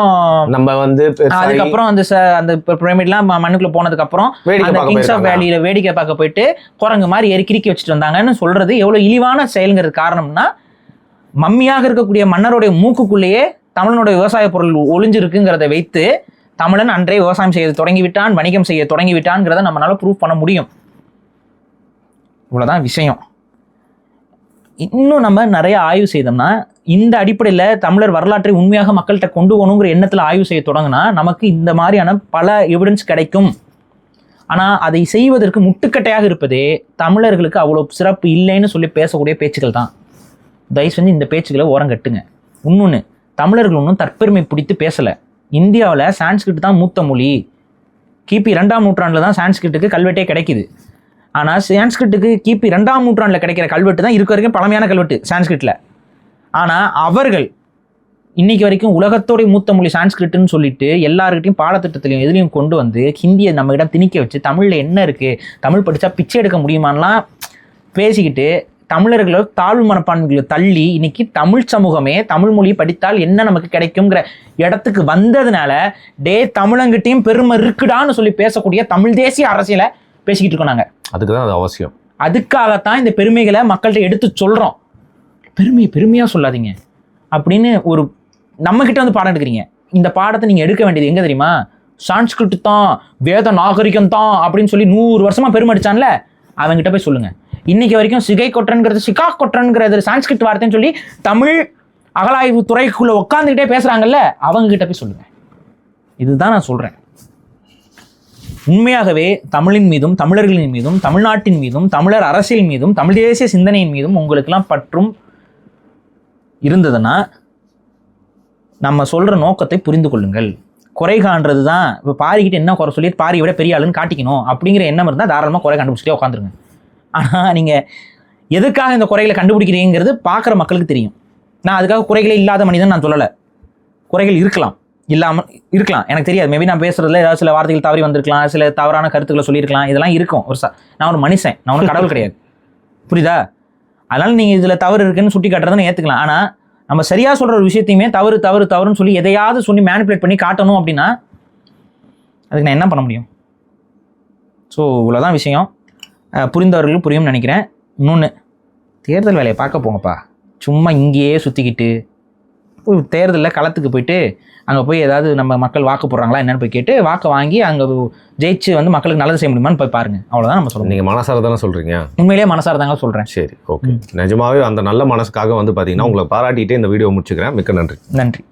நம்ம வந்து அதுக்கப்புறம் அந்த பிரமிட்லாம் மண்ணுக்குள்ள போனதுக்கு அப்புறம் அந்த கிங்ஸ் ஆஃப் வேலியில வேடிக்கை பார்க்க போயிட்டு குரங்கு மாதிரி கிறுக்கி வச்சுட்டு வந்தாங்கன்னு சொல்றது எவ்வளவு இழிவான செயல்ங்கிறது. காரணம்னா மம்மியாக இருக்கக்கூடிய மன்னருடைய மூக்குக்குள்ளேயே தமிழனுடைய விவசாய பொருள் ஒளிஞ்சிருக்குங்கிறத வைத்து தமிழன் அன்றே விவசாயம் செய்ய தொடங்கிவிட்டான், வணிகம் செய்ய தொடங்கிவிட்டான்ங்கிறத நம்மளால ப்ரூவ் பண்ண முடியும். இவ்வளவுதான் விஷயம். இன்னும் நம்ம நிறைய ஆய்வு செய்தோம்னா, இந்த அடிப்படையில் தமிழர் வரலாற்றை உண்மையாக மக்கள்கிட்ட கொண்டு போகணுங்கிற எண்ணத்தில் ஆய்வு செய்ய தொடங்கினா நமக்கு இந்த மாதிரியான பல எவிடன்ஸ் கிடைக்கும். ஆனால் அதை செய்வதற்கு முட்டுக்கட்டையாக இருப்பதே தமிழர்களுக்கு அவ்வளோ சிறப்பு இல்லைன்னு சொல்லி பேசக்கூடிய பேச்சுக்கள் தான். தயவு செஞ்சு இந்த பேச்சுக்களை ஓரங்கட்டுங்க. இன்னொன்று, தமிழர்கள் ஒன்றும் தற்பெருமை பிடித்து பேசலை. இந்தியாவில் சான்ஸ்கிரிட் தான் மூத்த மொழி. கிபி 2ஆம் நூற்றாண்டில் தான் சான்ஸ்கிரிட்டுக்கு கல்வெட்டே கிடைக்குது. ஆனால் சான்ஸ்கிரிட்டுக்கு கிபி 2ஆம் நூற்றாண்டில் கிடைக்கிற கல்வெட்டு தான் இருக்க வரைக்கும் பழமையான கல்வெட்டு சான்ஸ்கிரிட்டில். ஆனால் அவர்கள் இன்னைக்கு வரைக்கும் உலகத்தோடைய மூத்த மொழி சான்ஸ்கிரிட்னு சொல்லிட்டு எல்லாருக்கிட்டையும் பாடத்திட்டத்திலையும் எதுலையும் கொண்டு வந்து ஹிந்தியை நம்ம இடம் திணிக்க வச்சு தமிழில் என்ன இருக்குது, தமிழ் படித்தா பிச்சை எடுக்க முடியுமான்லாம் பேசிக்கிட்டு தமிழர்களை தாழ்வு மனப்பான்மைகளை தள்ளி இன்னைக்கு தமிழ் சமூகமே தமிழ் மொழி படித்தால் என்ன நமக்கு கிடைக்குங்கிற இடத்துக்கு வந்ததுனால தமிழங்கிட்டையும் பெருமை இருக்குடான்னு சொல்லி பேசக்கூடிய தமிழ் தேசிய அரசியலை பேசிக்கிட்டு இருக்கோம் நாங்கள். அதுக்கு தான் அது அவசியம். அதுக்காகத்தான் இந்த பெருமைகளை மக்கள்கிட்ட எடுத்து சொல்கிறோம். பெருமையாக சொல்லாதீங்க அப்படின்னு ஒரு நம்மக்கிட்ட வந்து பாடம் எடுக்கிறீங்க. இந்த பாடத்தை நீங்கள் எடுக்க வேண்டியது எங்கே தெரியுமா? சான்ஸ்கிரிட் தான், வேத நாகரிகம் தான் அப்படின்னு சொல்லி 100 வருஷமாக பெருமை அடிச்சான்ல, அவங்ககிட்ட போய் சொல்லுங்கள். இன்னைக்கு வரைக்கும் சிகை கொற்றன்கிறது சிகா கொற்றன்கிறது சான்ஸ்கிரிட் வார்த்தைன்னு சொல்லி தமிழ் அகலாய்வு துறைக்குள்ளே உட்காந்துக்கிட்டே பேசுகிறாங்கல்ல, அவங்ககிட்ட போய் சொல்லுங்கள். இதுதான் நான் சொல்கிறேன். உண்மையாகவே தமிழின் மீதும் தமிழர்களின் மீதும் தமிழ்நாட்டின் மீதும் தமிழர் அரசியல் மீதும் தமிழ் தேசிய சிந்தனையின் மீதும் உங்களுக்கெல்லாம் பற்றும் இருந்ததுன்னா நம்ம சொல்கிற நோக்கத்தை புரிந்து கொள்ளுங்கள். குறை காண்றது தான். இப்போ பாரிக்கிட்டு என்ன குறை சொல்லி பாரியை விட பெரிய ஆளுன்னு காட்டிக்கணும் அப்படிங்கிற எண்ணம் இருந்தால் தாராளமாக குறை கண்டுபிடிச்சிட்டே உட்காந்துருங்க. ஆனால் நீங்கள் எதுக்காக இந்த குறைகளை கண்டுபிடிக்கிறீங்கிறது பார்க்குற மக்களுக்கு தெரியும். நான் அதுக்காக குறைகளே இல்லாத மனிதன் நான் சொல்லலை. குறைகள் இருக்கலாம், இல்லாமல் இருக்கலாம், எனக்கு தெரியாது. மேபி நான் பேசுகிறதுல ஏதாவது சில வார்த்தைகள் தவறி வந்திருக்கலாம், சில தவறான கருத்துக்களை சொல்லியிருக்கலாம், இதெல்லாம் இருக்கும். நான் ஒரு மனுஷன், நான் ஒரு கடவுள் கிடையாது, புரியுதா? அதனால் நீங்கள் இதில் தவறு இருக்குன்னு சுட்டி காட்டுறதுன்னு ஏற்றுக்கலாம். ஆனால் நம்ம சரியாக சொல்கிற ஒரு விஷயத்தையுமே தவறுன்னு சொல்லி எதையாவது சொல்லி மேனிப்புலேட் பண்ணி காட்டணும் அப்படின்னா அதுக்கு நான் என்ன பண்ண முடியும்? ஸோ இவ்வளோதான் விஷயம். புரிந்தவர்களுக்கு புரியும்னு நினைக்கிறேன். இன்னொன்று, தேர்தல் வேலையை பார்க்க போங்கப்பா. சும்மா இங்கேயே சுற்றிக்கிட்டு தேர்தலில் களத்துக்கு போயிட்டு அங்கே போய் ஏதாவது நம்ம மக்கள் வாக்கு போடுறாங்களா என்னன்னு போய் கேட்டு வாக்கை வாங்கி அங்கே ஜெயிச்சு வந்து மக்களுக்கு நல்லது செய்ய முடியுமான்னு போய் பாருங்க. அவ்வளோதான் நம்ம சொல்லுவோம். நீங்கள் மனசார தானே சொல்கிறீங்க? உண்மையிலேயே மனசார தாங்க சொல்கிறேன். சரி, ஓகே. நிஜமாவே அந்த நல்ல மனசுக்காக வந்து பார்த்தீங்கன்னா உங்களை பாராட்டிகிட்டே இந்த வீடியோ முடிச்சுக்கிறேன். மிக்க நன்றி. நன்றி.